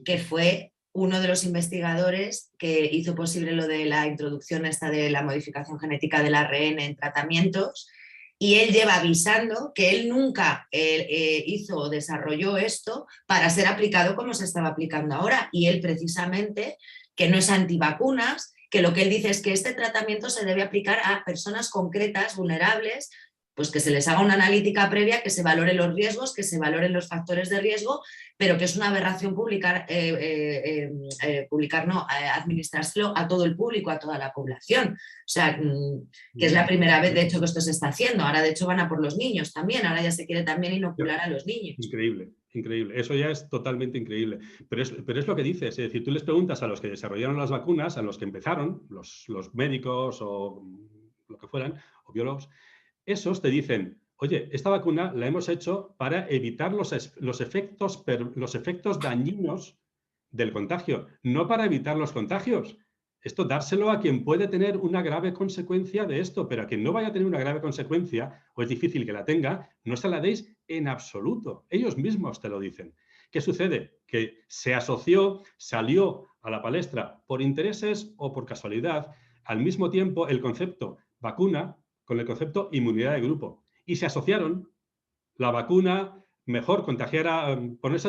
que fue uno de los investigadores que hizo posible lo de la introducción esta de la modificación genética del ARN en tratamientos, y él lleva avisando que él nunca hizo o desarrolló esto para ser aplicado como se estaba aplicando ahora, y él precisamente, que no es antivacunas, que lo que él dice es que este tratamiento se debe aplicar a personas concretas, vulnerables, pues que se les haga una analítica previa, que se valoren los riesgos, que se valoren los factores de riesgo, pero que es una aberración administrárselo a todo el público, a toda la población. O sea, que es la primera vez, de hecho, que esto se está haciendo. Ahora, de hecho, van a por los niños también. Ahora ya se quiere también inocular a los niños. Increíble, increíble. Eso ya es totalmente increíble. Pero es lo que dices. Es decir, tú les preguntas a los que desarrollaron las vacunas, a los que empezaron, los médicos o lo que fueran, o biólogos, esos te dicen, oye, esta vacuna la hemos hecho para evitar los efectos dañinos del contagio, no para evitar los contagios. Esto dárselo a quien puede tener una grave consecuencia de esto, pero a quien no vaya a tener una grave consecuencia, o es difícil que la tenga, no se la deis en absoluto. Ellos mismos te lo dicen. ¿Qué sucede? Que se asoció, salió a la palestra por intereses o por casualidad, al mismo tiempo el concepto vacuna con el concepto inmunidad de grupo. Y se asociaron la vacuna, mejor ponerse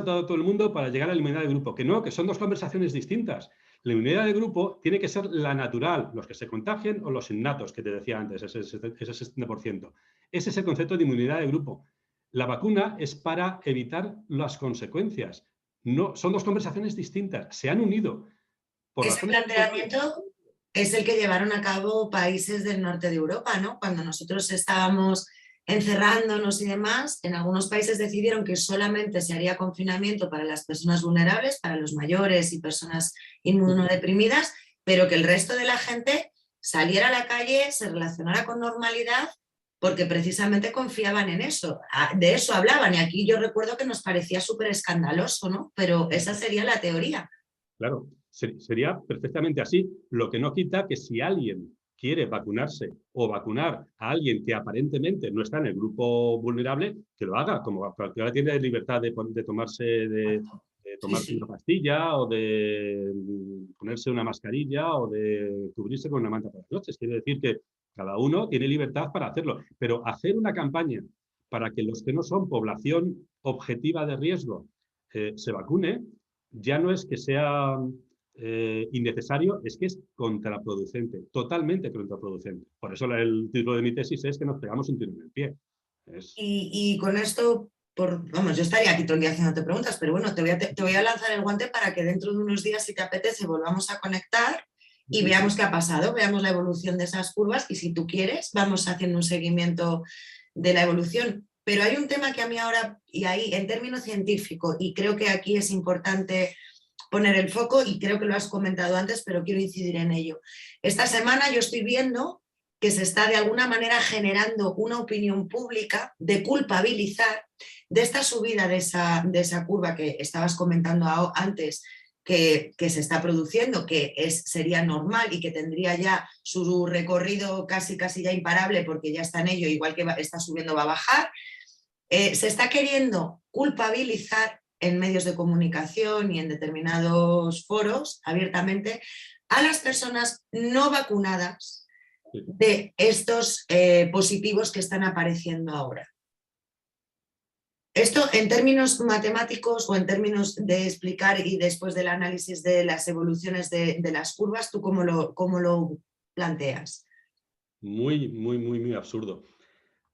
a todo el mundo para llegar a la inmunidad de grupo. Que no, que son dos conversaciones distintas. La inmunidad de grupo tiene que ser la natural, los que se contagien o los innatos, que te decía antes, ese 60%. Ese es el concepto de inmunidad de grupo. La vacuna es para evitar las consecuencias. No, son dos conversaciones distintas, se han unido. Ese planteamiento es el que llevaron a cabo países del norte de Europa, ¿no? Cuando nosotros estábamos encerrándonos y demás, en algunos países decidieron que solamente se haría confinamiento para las personas vulnerables, para los mayores y personas inmunodeprimidas, pero que el resto de la gente saliera a la calle, se relacionara con normalidad, porque precisamente confiaban en eso. De eso hablaban, y aquí yo recuerdo que nos parecía súper escandaloso, ¿no? Pero esa sería la teoría. Claro, sería perfectamente así. Lo que no quita que si alguien quiere vacunarse o vacunar a alguien que aparentemente no está en el grupo vulnerable, que lo haga, como cualquiera tiene libertad de tomarse una pastilla o de ponerse una mascarilla o de cubrirse con una manta por las noches. Quiere decir que cada uno tiene libertad para hacerlo, pero hacer una campaña para que los que no son población objetiva de riesgo se vacune, ya no es que sea innecesario, es que es contraproducente, totalmente contraproducente. Por eso el título de mi tesis es que nos pegamos un tiro en el pie. Y con esto, vamos, yo estaría aquí todo el día haciéndote preguntas, pero bueno, te voy a lanzar el guante para que dentro de unos días, si te apetece, volvamos a conectar y veamos qué ha pasado, veamos la evolución de esas curvas, y si tú quieres, vamos haciendo un seguimiento de la evolución. Pero hay un tema que a mí ahora, y ahí en términos científicos, y creo que aquí es importante poner el foco, y creo que lo has comentado antes, pero quiero incidir en ello. Esta semana yo estoy viendo que se está de alguna manera generando una opinión pública de culpabilizar de esta subida de esa curva que estabas comentando antes, que se está produciendo, que sería normal y que tendría ya su recorrido casi ya imparable, porque ya está en ello, igual que está subiendo va a bajar. Se está queriendo culpabilizar en medios de comunicación y en determinados foros abiertamente a las personas no vacunadas de estos positivos que están apareciendo ahora. Esto en términos matemáticos o en términos de explicar y después del análisis de las evoluciones de las curvas, ¿tú cómo lo planteas? Muy absurdo.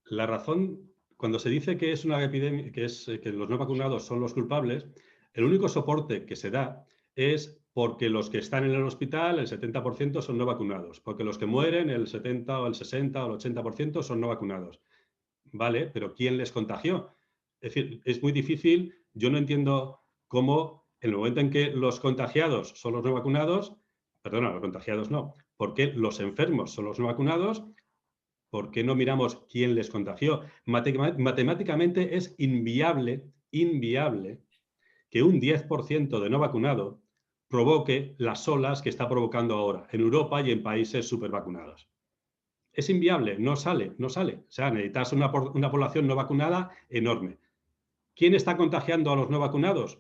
La razón, cuando se dice que es una epidemia, que los no vacunados son los culpables, el único soporte que se da es porque los que están en el hospital, el 70% son no vacunados, porque los que mueren, el 70 o el 60 o el 80% son no vacunados. Vale, pero ¿quién les contagió? Es decir, es muy difícil, yo no entiendo cómo en el momento en que los contagiados son los no vacunados, perdona, los contagiados no, ¿por qué los enfermos son los no vacunados? ¿Por qué no miramos quién les contagió? Matemáticamente es inviable que un 10% de no vacunado provoque las olas que está provocando ahora en Europa y en países supervacunados. Es inviable, no sale. O sea, necesitas una población no vacunada enorme. ¿Quién está contagiando a los no vacunados?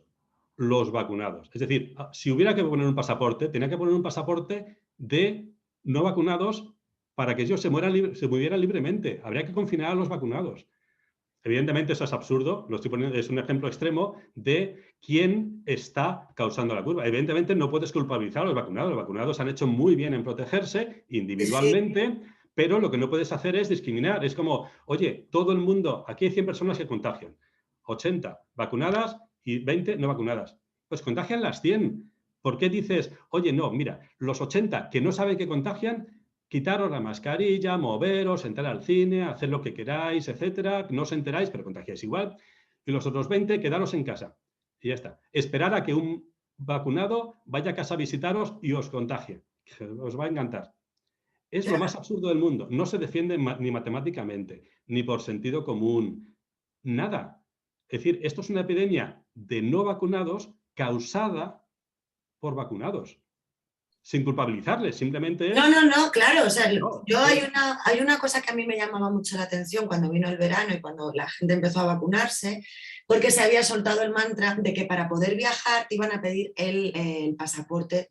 Los vacunados. Es decir, si hubiera que poner un pasaporte, tenía que poner un pasaporte de no vacunados para que ellos se murieran libremente. Habría que confinar a los vacunados. Evidentemente eso es absurdo, lo estoy poniendo, es un ejemplo extremo de quién está causando la curva. Evidentemente no puedes culpabilizar a los vacunados han hecho muy bien en protegerse Sí, individualmente, pero lo que no puedes hacer es discriminar. Es como, oye, todo el mundo, aquí hay 100 personas que contagian, 80 vacunadas y 20 no vacunadas. Pues contagian las 100. ¿Por qué dices, oye, no, mira, los 80 que no saben que contagian, quitaros la mascarilla, moveros, entrar al cine, hacer lo que queráis, etcétera, no os enteráis, pero contagiáis igual, y los otros 20, quedaros en casa. Y ya está. Esperar a que un vacunado vaya a casa a visitaros y os contagie. Os va a encantar. Es lo más ya. absurdo del mundo. No se defiende ni matemáticamente, ni por sentido común, nada. Es decir, esto es una epidemia de no vacunados causada por vacunados, sin culpabilizarles, simplemente No, es, no, no, claro, o sea, no, yo es, hay una cosa que a mí me llamaba mucho la atención cuando vino el verano y cuando la gente empezó a vacunarse, porque se había soltado el mantra de que para poder viajar te iban a pedir el pasaporte,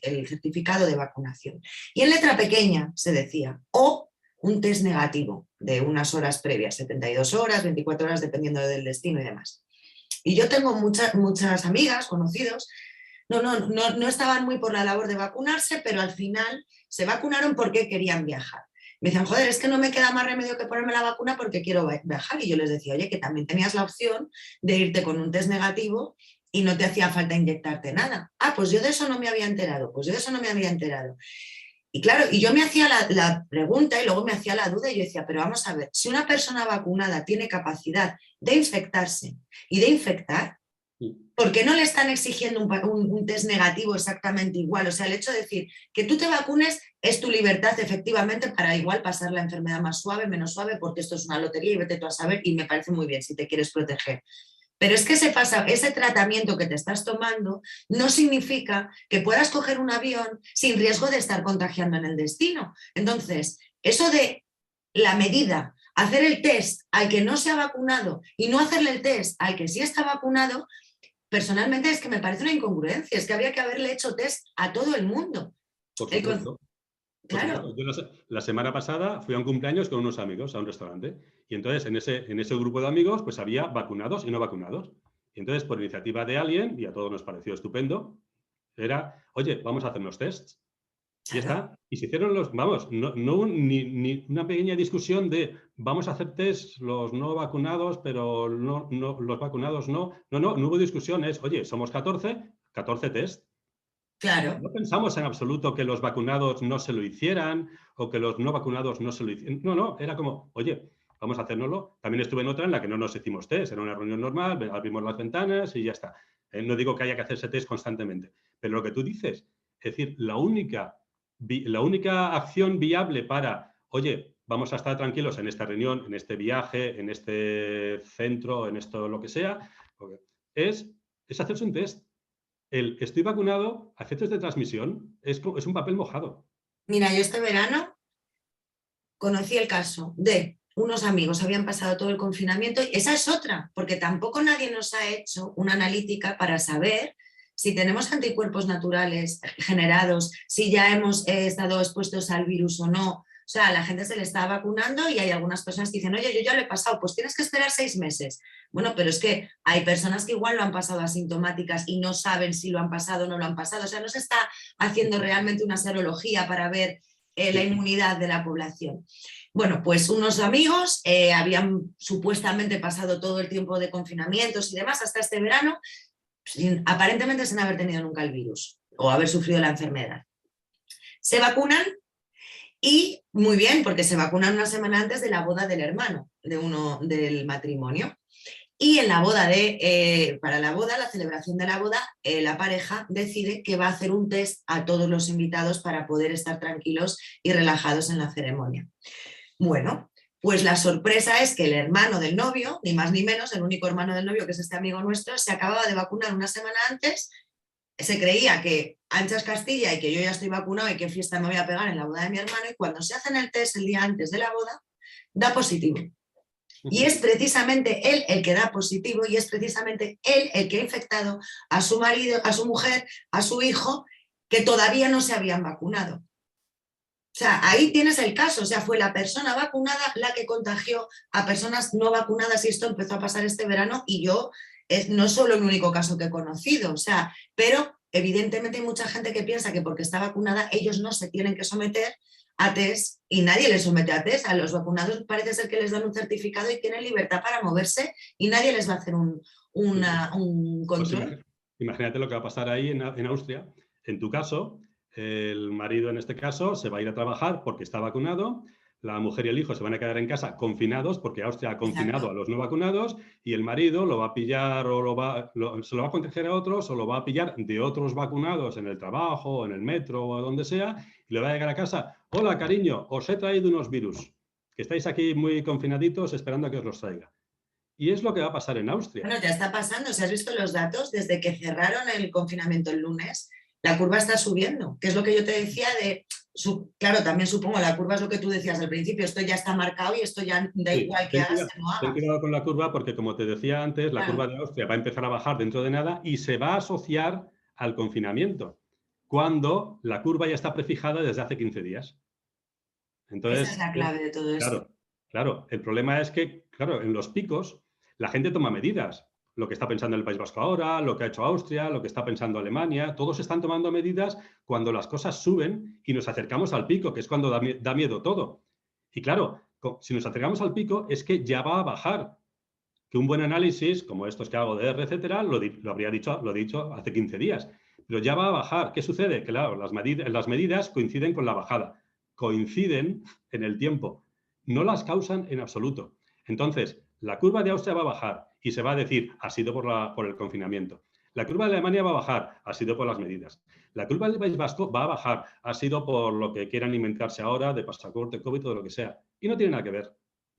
el certificado de vacunación. Y en letra pequeña se decía, o un test negativo de unas horas previas, 72 horas, 24 horas, dependiendo del destino y demás. Y yo tengo muchas amigas, conocidos, no estaban muy por la labor de vacunarse, pero al final se vacunaron porque querían viajar. Me decían, joder, es que no me queda más remedio que ponerme la vacuna porque quiero viajar. Y yo les decía, oye, que también tenías la opción de irte con un test negativo y no te hacía falta inyectarte nada. Ah, pues yo de eso no me había enterado, pues yo de eso no me había enterado. Y claro, y yo me hacía la pregunta y luego me hacía la duda y yo decía, pero vamos a ver, si una persona vacunada tiene capacidad de infectarse y de infectar, ¿por qué no le están exigiendo un test negativo exactamente igual? O sea, el hecho de decir que tú te vacunes es tu libertad efectivamente para igual pasar la enfermedad más suave, menos suave, porque esto es una lotería y vete tú a saber y me parece muy bien si te quieres proteger. Pero es que ese tratamiento que te estás tomando no significa que puedas coger un avión sin riesgo de estar contagiando en el destino. Entonces, eso de la medida, hacer el test al que no se ha vacunado y no hacerle el test al que sí está vacunado, personalmente es que me parece una incongruencia, es que habría que haberle hecho test a todo el mundo. por El supuesto. Por claro, supuesto. Yo la semana pasada fui a un cumpleaños con unos amigos a un restaurante y entonces en ese grupo de amigos pues había vacunados y no vacunados. Y entonces por iniciativa de alguien, y a todos nos pareció estupendo, era, oye, vamos a hacernos tests. Y ya claro. está. Y se hicieron los, vamos, ni una pequeña discusión de vamos a hacer test los no vacunados, pero los vacunados no. No hubo discusión, es, oye, somos 14 test. Claro. No pensamos en absoluto que los vacunados no se lo hicieran o que los no vacunados no se lo hicieran. No, era como, oye, vamos a hacérnoslo. También estuve en otra en la que no nos hicimos test, era una reunión normal, abrimos las ventanas y ya está. No digo que haya que hacerse test constantemente, pero lo que tú dices, es decir, la única acción viable para, oye, vamos a estar tranquilos en esta reunión, en este viaje, en este centro, en esto lo que sea, es hacerse un test. El estoy vacunado a efectos de transmisión es un papel mojado. Mira, yo este verano conocí el caso de unos amigos, habían pasado todo el confinamiento y esa es otra, porque tampoco nadie nos ha hecho una analítica para saber si tenemos anticuerpos naturales generados, si ya hemos estado expuestos al virus o no. O sea, a la gente se le está vacunando y hay algunas personas que dicen, oye, yo ya lo he pasado, pues tienes que esperar 6 meses. Bueno, pero es que hay personas que igual lo han pasado asintomáticas y no saben si lo han pasado o no lo han pasado. O sea, no se está haciendo realmente una serología para ver la Sí, sí. inmunidad de la población. Bueno, pues unos amigos habían supuestamente pasado todo el tiempo de confinamientos y demás hasta este verano, aparentemente sin haber tenido nunca el virus o haber sufrido la enfermedad. Se vacunan y muy bien, porque se vacunan una semana antes de la boda del hermano del matrimonio. Y en la boda para la boda, la celebración de la boda, la pareja decide que va a hacer un test a todos los invitados para poder estar tranquilos y relajados en la ceremonia. Bueno, pues la sorpresa es que el hermano del novio, ni más ni menos, el único hermano del novio, que es este amigo nuestro, se acababa de vacunar una semana antes, se creía que anchas Castilla y que yo ya estoy vacunado y qué fiesta me voy a pegar en la boda de mi hermano, y cuando se hacen el test el día antes de la boda, da positivo. Y es precisamente él el que da positivo y es precisamente él el que ha infectado a su marido, a su mujer, a su hijo, que todavía no se habían vacunado. O sea, ahí tienes el caso, o sea, fue la persona vacunada la que contagió a personas no vacunadas y esto empezó a pasar este verano y yo no es solo el único caso que he conocido, o sea, pero evidentemente hay mucha gente que piensa que porque está vacunada ellos no se tienen que someter a test y nadie les somete a test. A los vacunados parece ser que les dan un certificado y tienen libertad para moverse y nadie les va a hacer un control. Pues imagínate lo que va a pasar ahí en Austria. En tu caso, el marido en este caso se va a ir a trabajar porque está vacunado, la mujer y el hijo se van a quedar en casa confinados porque Austria ha confinado Exacto. a los no vacunados y el marido lo va a pillar o se lo va a contagiar a otros o lo va a pillar de otros vacunados en el trabajo, en el metro o donde sea y le va a llegar a casa, hola cariño, os he traído unos virus, que estáis aquí muy confinaditos esperando a que os los traiga. Y es lo que va a pasar en Austria. Bueno, ya está pasando. Si has visto los datos, desde que cerraron el confinamiento el lunes, la curva está subiendo, que es lo que yo te decía de, claro, también supongo la curva es lo que tú decías al principio, esto ya está marcado y esto ya da igual que hagas que no Ten hagas. cuidado con la curva porque, como te decía antes, la curva de Austria va a empezar a bajar dentro de nada y se va a asociar al confinamiento, cuando la curva ya está prefijada desde hace 15 días. Esa es Entonces, la clave de todo esto. claro, el problema es que, claro, en los picos la gente toma medidas. Lo que está pensando el País Vasco ahora, lo que ha hecho Austria, lo que está pensando Alemania, todos están tomando medidas cuando las cosas suben y nos acercamos al pico, que es cuando da miedo todo. Y claro, si nos acercamos al pico es que ya va a bajar. Que un buen análisis, como estos que hago de R, etcétera, lo he dicho hace 15 días. Pero ya va a bajar. ¿Qué sucede? Claro, las medidas coinciden con la bajada. Coinciden en el tiempo. No las causan en absoluto. Entonces, la curva de Austria va a bajar y se va a decir, ha sido por el confinamiento. La curva de Alemania va a bajar, ha sido por las medidas. La curva del País Vasco va a bajar, ha sido por lo que quieran inventarse ahora de pasaporte, COVID o de lo que sea. Y no tiene nada que ver.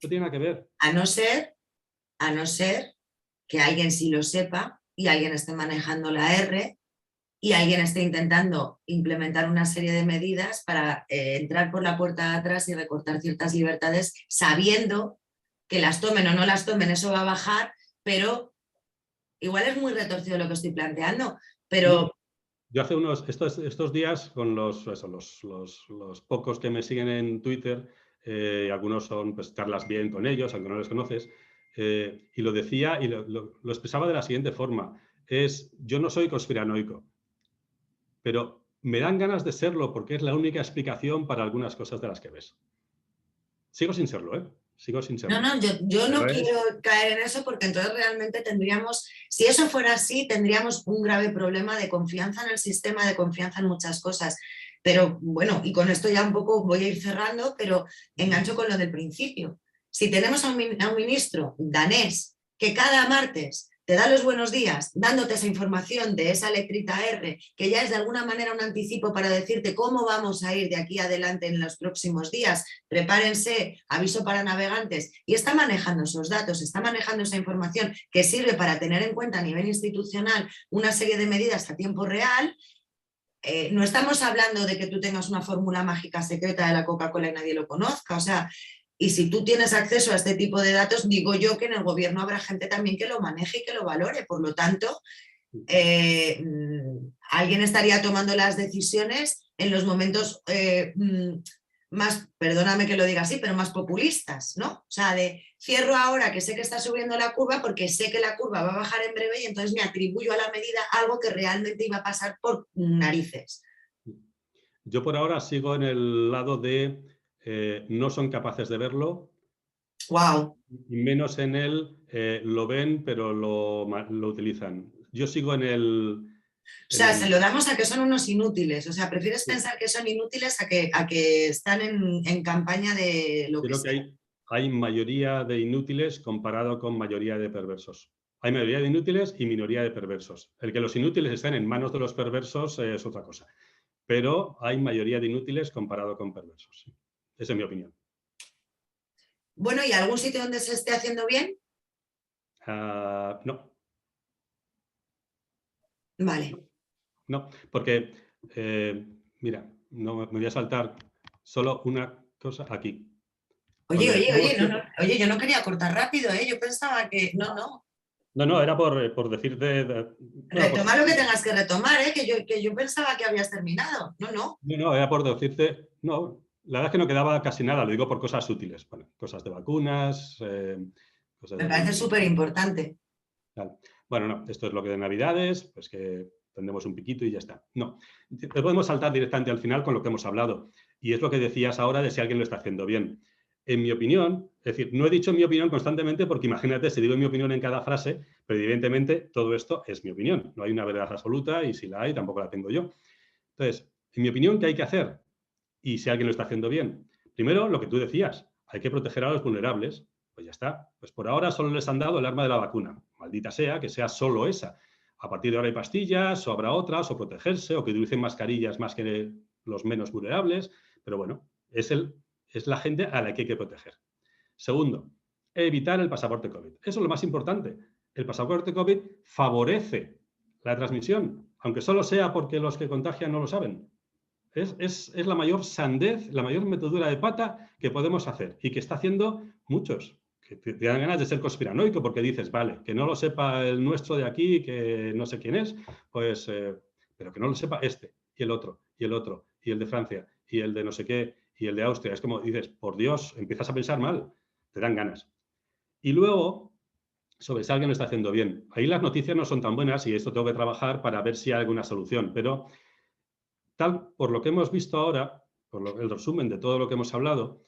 No tiene nada que ver. A no ser que alguien sí lo sepa y alguien esté manejando la R y alguien esté intentando implementar una serie de medidas para entrar por la puerta de atrás y recortar ciertas libertades sabiendo que las tomen o no las tomen, eso va a bajar, pero igual es muy retorcido lo que estoy planteando, pero... No, yo hace estos días, con los pocos que me siguen en Twitter, algunos son, pues, charlas bien con ellos, aunque no les conoces, y lo decía y lo expresaba de la siguiente forma, yo no soy conspiranoico, pero me dan ganas de serlo porque es la única explicación para algunas cosas de las que ves. Sigo sin serlo, ¿eh? Sigo sin serlo. No, yo no quiero caer en eso porque entonces realmente tendríamos, si eso fuera así, tendríamos un grave problema de confianza en el sistema, de confianza en muchas cosas. Pero bueno, y con esto ya un poco voy a ir cerrando, pero engancho con lo del principio. Si tenemos a un ministro danés que cada martes te da los buenos días dándote esa información de esa letrita R, que ya es de alguna manera un anticipo para decirte cómo vamos a ir de aquí adelante en los próximos días, prepárense, aviso para navegantes, y está manejando esos datos, está manejando esa información que sirve para tener en cuenta a nivel institucional una serie de medidas a tiempo real. No estamos hablando de que tú tengas una fórmula mágica secreta de la Coca-Cola y nadie lo conozca, o sea, y si tú tienes acceso a este tipo de datos, digo yo que en el gobierno habrá gente también que lo maneje y que lo valore. Por lo tanto, alguien estaría tomando las decisiones en los momentos más, perdóname que lo diga así, pero más populistas, ¿no? O sea, de cierro ahora que sé que está subiendo la curva porque sé que la curva va a bajar en breve y entonces me atribuyo a la medida algo que realmente iba a pasar por narices. Yo por ahora sigo en el lado de no son capaces de verlo. Wow. Y menos en él lo ven, pero lo utilizan. Yo sigo en el... O sea, se lo damos a que son unos inútiles. O sea, prefieres pensar que son inútiles a que están en campaña de lo que sea. Creo que hay mayoría de inútiles comparado con mayoría de perversos. Hay mayoría de inútiles y minoría de perversos. El que los inútiles estén en manos de los perversos es otra cosa. Pero hay mayoría de inútiles comparado con perversos. Esa es mi opinión. Bueno, ¿y algún sitio donde se esté haciendo bien? No. Vale. No, porque, mira, no, me voy a saltar solo una cosa aquí. Oye, yo no quería cortar rápido, ¿eh? Yo pensaba que... No. No, era por decirte... Retoma lo que tengas que retomar, ¿eh? Que yo pensaba que habías terminado. No. No, era por decirte... No, La verdad es que no quedaba casi nada, lo digo por cosas útiles. Bueno, cosas de vacunas, cosas Me de parece alimentación. súper importante. Tal. Bueno, no, esto es lo que de Navidades, pues que tendremos un piquito y ya está. No, podemos saltar directamente al final con lo que hemos hablado. Y es lo que decías ahora de si alguien lo está haciendo bien. En mi opinión, es decir, no he dicho mi opinión constantemente porque imagínate si digo mi opinión en cada frase, pero evidentemente todo esto es mi opinión. No hay una verdad absoluta y si la hay tampoco la tengo yo. Entonces, en mi opinión, ¿qué hay que hacer? Y si alguien lo está haciendo bien. Primero, lo que tú decías, hay que proteger a los vulnerables. Pues ya está. Pues por ahora solo les han dado el arma de la vacuna. Maldita sea, que sea solo esa. A partir de ahora hay pastillas, o habrá otras, o protegerse, o que utilicen mascarillas más que los menos vulnerables. Pero bueno, es la gente a la que hay que proteger. Segundo, evitar el pasaporte COVID. Eso es lo más importante. El pasaporte COVID favorece la transmisión, aunque solo sea porque los que contagian no lo saben. Es la mayor sandez, la mayor metedura de pata que podemos hacer y que está haciendo muchos, que te dan ganas de ser conspiranoico porque dices, vale, que no lo sepa el nuestro de aquí, que no sé quién es, pues, pero que no lo sepa este y el otro y el otro y el de Francia y el de no sé qué y el de Austria. Es como dices, por Dios, empiezas a pensar mal, te dan ganas. Y luego, sobre si alguien lo está haciendo bien. Ahí las noticias no son tan buenas y esto tengo que trabajar para ver si hay alguna solución, pero por lo que hemos visto ahora, el resumen de todo lo que hemos hablado,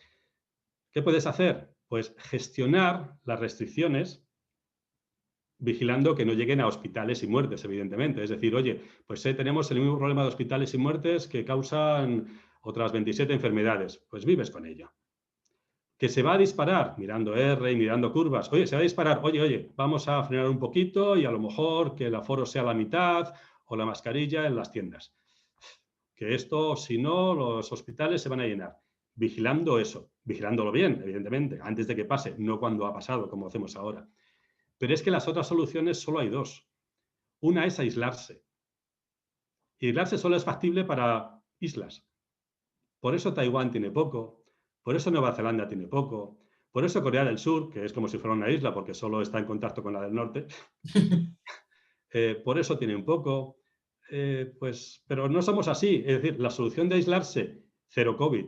¿qué puedes hacer? Pues gestionar las restricciones vigilando que no lleguen a hospitales y muertes, evidentemente. Es decir, oye, pues tenemos el mismo problema de hospitales y muertes que causan otras 27 enfermedades. Pues vives con ello. Que se va a disparar, mirando R y mirando curvas. Oye, se va a disparar. Oye, vamos a frenar un poquito y a lo mejor que el aforo sea la mitad o la mascarilla en las tiendas. Que esto, si no, los hospitales se van a llenar. Vigilando eso, vigilándolo bien, evidentemente, antes de que pase, no cuando ha pasado, como hacemos ahora. Pero es que las otras soluciones solo hay dos. Una es aislarse. Y aislarse solo es factible para islas. Por eso Taiwán tiene poco, por eso Nueva Zelanda tiene poco, por eso Corea del Sur, que es como si fuera una isla porque solo está en contacto con la del norte, por eso tienen poco. Pues, pero no somos así. Es decir, la solución de aislarse, cero COVID,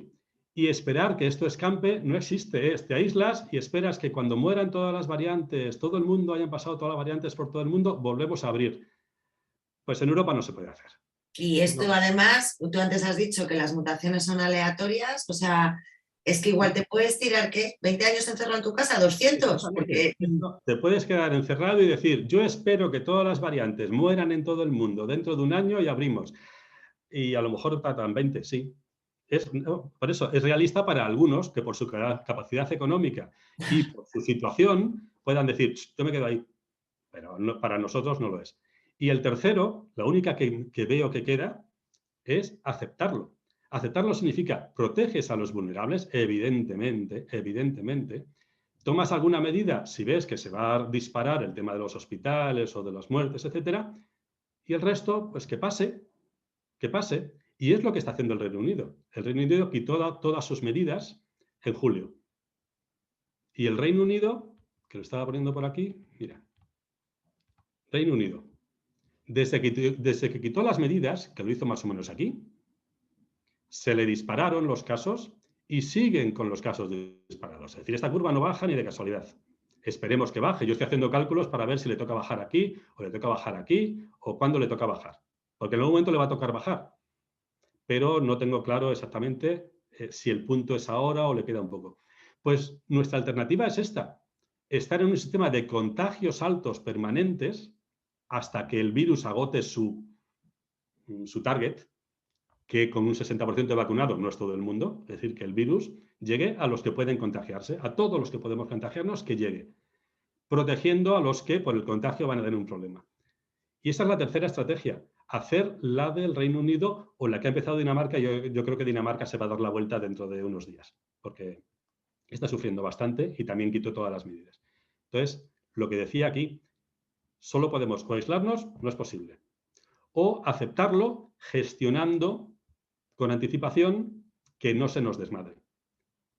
y esperar que esto escampe, no existe. Te aíslas y esperas que cuando mueran todas las variantes, todo el mundo, hayan pasado todas las variantes por todo el mundo, volvemos a abrir. Pues en Europa no se puede hacer. Y esto No. además, tú antes has dicho que las mutaciones son aleatorias, o sea, es que igual te puedes tirar, ¿qué? ¿20 años encerrado en tu casa? ¿200? Porque... Te puedes quedar encerrado y decir, yo espero que todas las variantes mueran en todo el mundo dentro de un año y abrimos. Y a lo mejor tratan 20, sí. No, por eso es realista para algunos que por su capacidad económica y por su situación puedan decir, yo me quedo ahí, pero no, para nosotros no lo es. Y el tercero, la única que veo que queda, es aceptarlo. Aceptarlo significa proteges a los vulnerables, evidentemente, evidentemente. Tomas alguna medida si ves que se va a disparar el tema de los hospitales o de las muertes, etcétera, y el resto, pues que pase, que pase. Y es lo que está haciendo el Reino Unido. El Reino Unido quitó todas sus medidas en julio. Y el Reino Unido, que lo estaba poniendo por aquí, mira, Reino Unido, desde que quitó las medidas, que lo hizo más o menos aquí, se le dispararon los casos y siguen con los casos disparados. Es decir, esta curva no baja ni de casualidad. Esperemos que baje. Yo estoy haciendo cálculos para ver si le toca bajar aquí, o le toca bajar aquí, o cuándo le toca bajar. Porque en algún momento le va a tocar bajar. Pero no tengo claro exactamente si el punto es ahora o le queda un poco. Pues nuestra alternativa es esta. Estar en un sistema de contagios altos permanentes hasta que el virus agote su target, que con un 60% de vacunados no es todo el mundo, es decir, que el virus llegue a los que pueden contagiarse, a todos los que podemos contagiarnos, que llegue, protegiendo a los que por el contagio van a tener un problema. Y esa es la tercera estrategia, hacer la del Reino Unido o la que ha empezado Dinamarca. Yo creo que Dinamarca se va a dar la vuelta dentro de unos días, porque está sufriendo bastante y también quitó todas las medidas. Entonces, lo que decía aquí, solo podemos aislarnos, no es posible. O aceptarlo gestionando con anticipación que no se nos desmadre.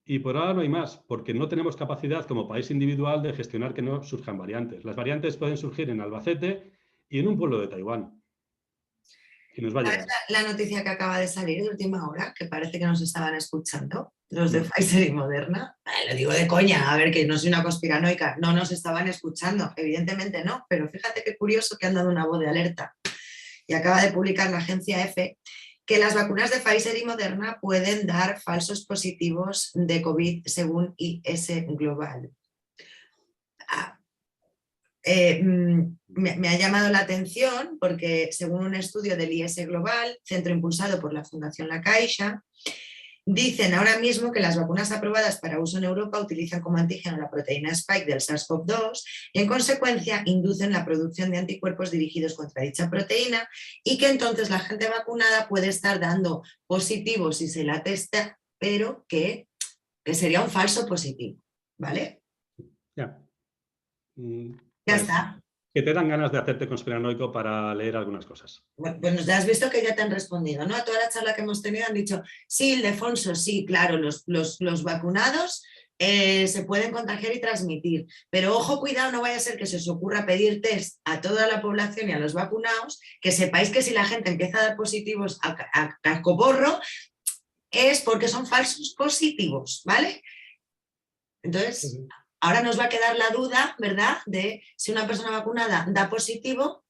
Y por ahora no hay más, porque no tenemos capacidad como país individual de gestionar que no surjan variantes. Las variantes pueden surgir en Albacete y en un pueblo de Taiwán. y nos va a ¿Sabes llegar. la noticia que acaba de salir de última hora? Que parece que nos estaban escuchando, los de Pfizer y Moderna. Lo digo de coña, a ver, que no soy una conspiranoica. No nos estaban escuchando, evidentemente no, pero fíjate qué curioso que han dado una voz de alerta. Y acaba de publicar la agencia EFE que las vacunas de Pfizer y Moderna pueden dar falsos positivos de COVID según IS Global. Me ha llamado la atención porque según un estudio del IS Global, centro impulsado por la Fundación La Caixa, dicen ahora mismo que las vacunas aprobadas para uso en Europa utilizan como antígeno la proteína Spike del SARS-CoV-2 y en consecuencia inducen la producción de anticuerpos dirigidos contra dicha proteína y que entonces la gente vacunada puede estar dando positivo si se la testa, pero que sería un falso positivo, ¿vale? Ya. Ya Pues, está. que te dan ganas de hacerte conspiranoico para leer algunas cosas. Bueno, pues ya has visto que ya te han respondido, ¿no? A toda la charla que hemos tenido han dicho, sí, Ildefonso, sí, claro, los vacunados se pueden contagiar y transmitir, pero ojo, cuidado, no vaya a ser que se os ocurra pedir test a toda la población y a los vacunados, que sepáis que si la gente empieza a dar positivos a cascoporro es porque son falsos positivos, ¿vale? Entonces, ahora nos va a quedar la duda, ¿verdad?, de si una persona vacunada da positivo.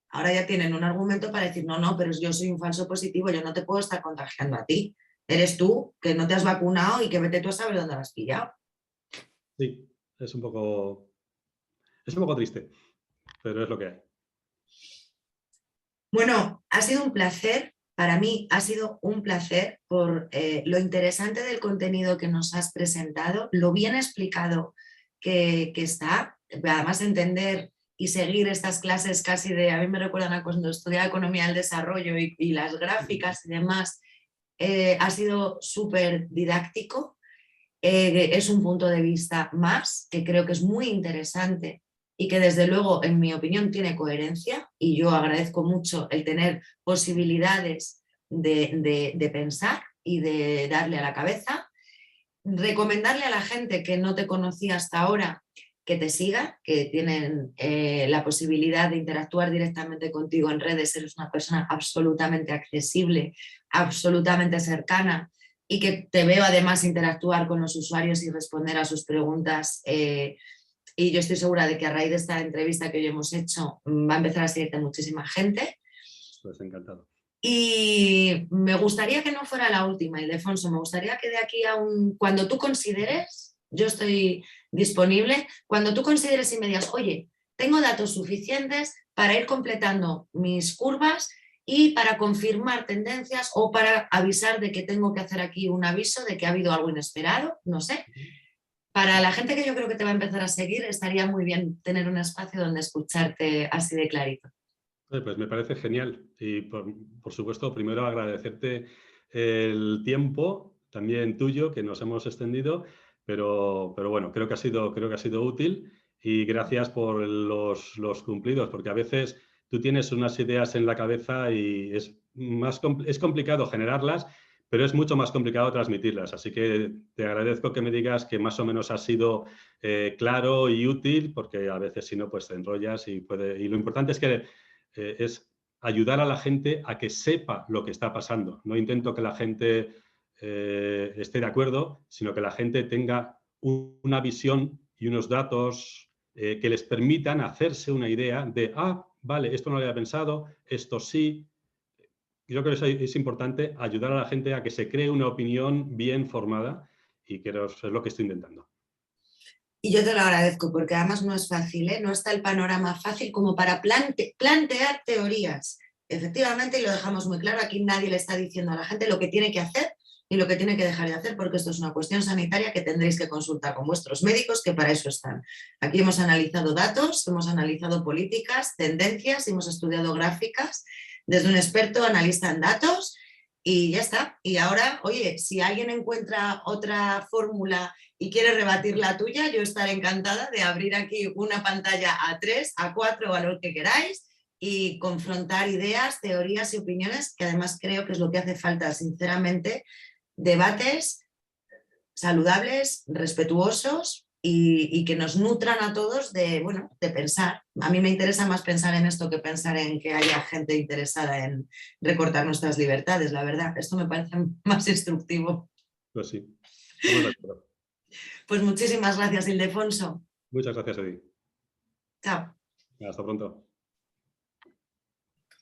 Ahora ya tienen un argumento para decir, no, pero yo soy un falso positivo, yo no te puedo estar contagiando a ti. Eres tú, que no te has vacunado y que vete tú a saber dónde lo has pillado. Sí, es un poco triste, pero es lo que hay. Bueno, ha sido un placer, para mí ha sido un placer por lo interesante del contenido que nos has presentado, lo bien explicado que está, además entender y seguir estas clases casi a mí me recuerdan a cuando estudiaba Economía del Desarrollo y las gráficas y demás, ha sido súper didáctico, es un punto de vista más que creo que es muy interesante y que desde luego, en mi opinión, tiene coherencia y yo agradezco mucho el tener posibilidades de pensar y de darle a la cabeza. Recomendarle a la gente que no te conocía hasta ahora que te siga, que tienen la posibilidad de interactuar directamente contigo en redes, eres una persona absolutamente accesible, absolutamente cercana y que te veo además interactuar con los usuarios y responder a sus preguntas. Y yo estoy segura de que a raíz de esta entrevista que hoy hemos hecho va a empezar a seguirte muchísima gente. Pues encantado. Y me gustaría que no fuera la última, Ildefonso, me gustaría que de aquí a cuando tú consideres, yo estoy disponible, cuando tú consideres y me digas, oye, tengo datos suficientes para ir completando mis curvas y para confirmar tendencias o para avisar de que tengo que hacer aquí un aviso de que ha habido algo inesperado, no sé. Para la gente que yo creo que te va a empezar a seguir, estaría muy bien tener un espacio donde escucharte así de clarito. Pues me parece genial y por supuesto primero agradecerte el tiempo también tuyo que nos hemos extendido, pero bueno, creo que ha sido útil y gracias por los cumplidos, porque a veces tú tienes unas ideas en la cabeza y es complicado generarlas, pero es mucho más complicado transmitirlas. Así que te agradezco que me digas que más o menos ha sido claro y útil, porque a veces si no, pues te enrollas y lo importante es que es ayudar a la gente a que sepa lo que está pasando. No intento que la gente esté de acuerdo, sino que la gente tenga una visión y unos datos que les permitan hacerse una idea de, vale, esto no lo había pensado, esto sí. Yo creo que es importante ayudar a la gente a que se cree una opinión bien formada y que es lo que estoy intentando. Y yo te lo agradezco porque además no es fácil, ¿eh? No está el panorama fácil como para plantear teorías. Efectivamente, y lo dejamos muy claro, aquí nadie le está diciendo a la gente lo que tiene que hacer y lo que tiene que dejar de hacer, porque esto es una cuestión sanitaria que tendréis que consultar con vuestros médicos, que para eso están. Aquí hemos analizado datos, hemos analizado políticas, tendencias, hemos estudiado gráficas desde un experto analista en datos y ya está. Y ahora, oye, si alguien encuentra otra fórmula y quiere rebatir la tuya, yo estaré encantada de abrir aquí una pantalla a 3, a 4 o a lo que queráis y confrontar ideas, teorías y opiniones, que además creo que es lo que hace falta, sinceramente, debates saludables, respetuosos y que nos nutran a todos de, bueno, de pensar. A mí me interesa más pensar en esto que pensar en que haya gente interesada en recortar nuestras libertades, la verdad. Esto me parece más instructivo. Pues sí, estamos de acuerdo. Pues muchísimas gracias, Ildefonso. Muchas gracias a ti. Chao. Hasta pronto.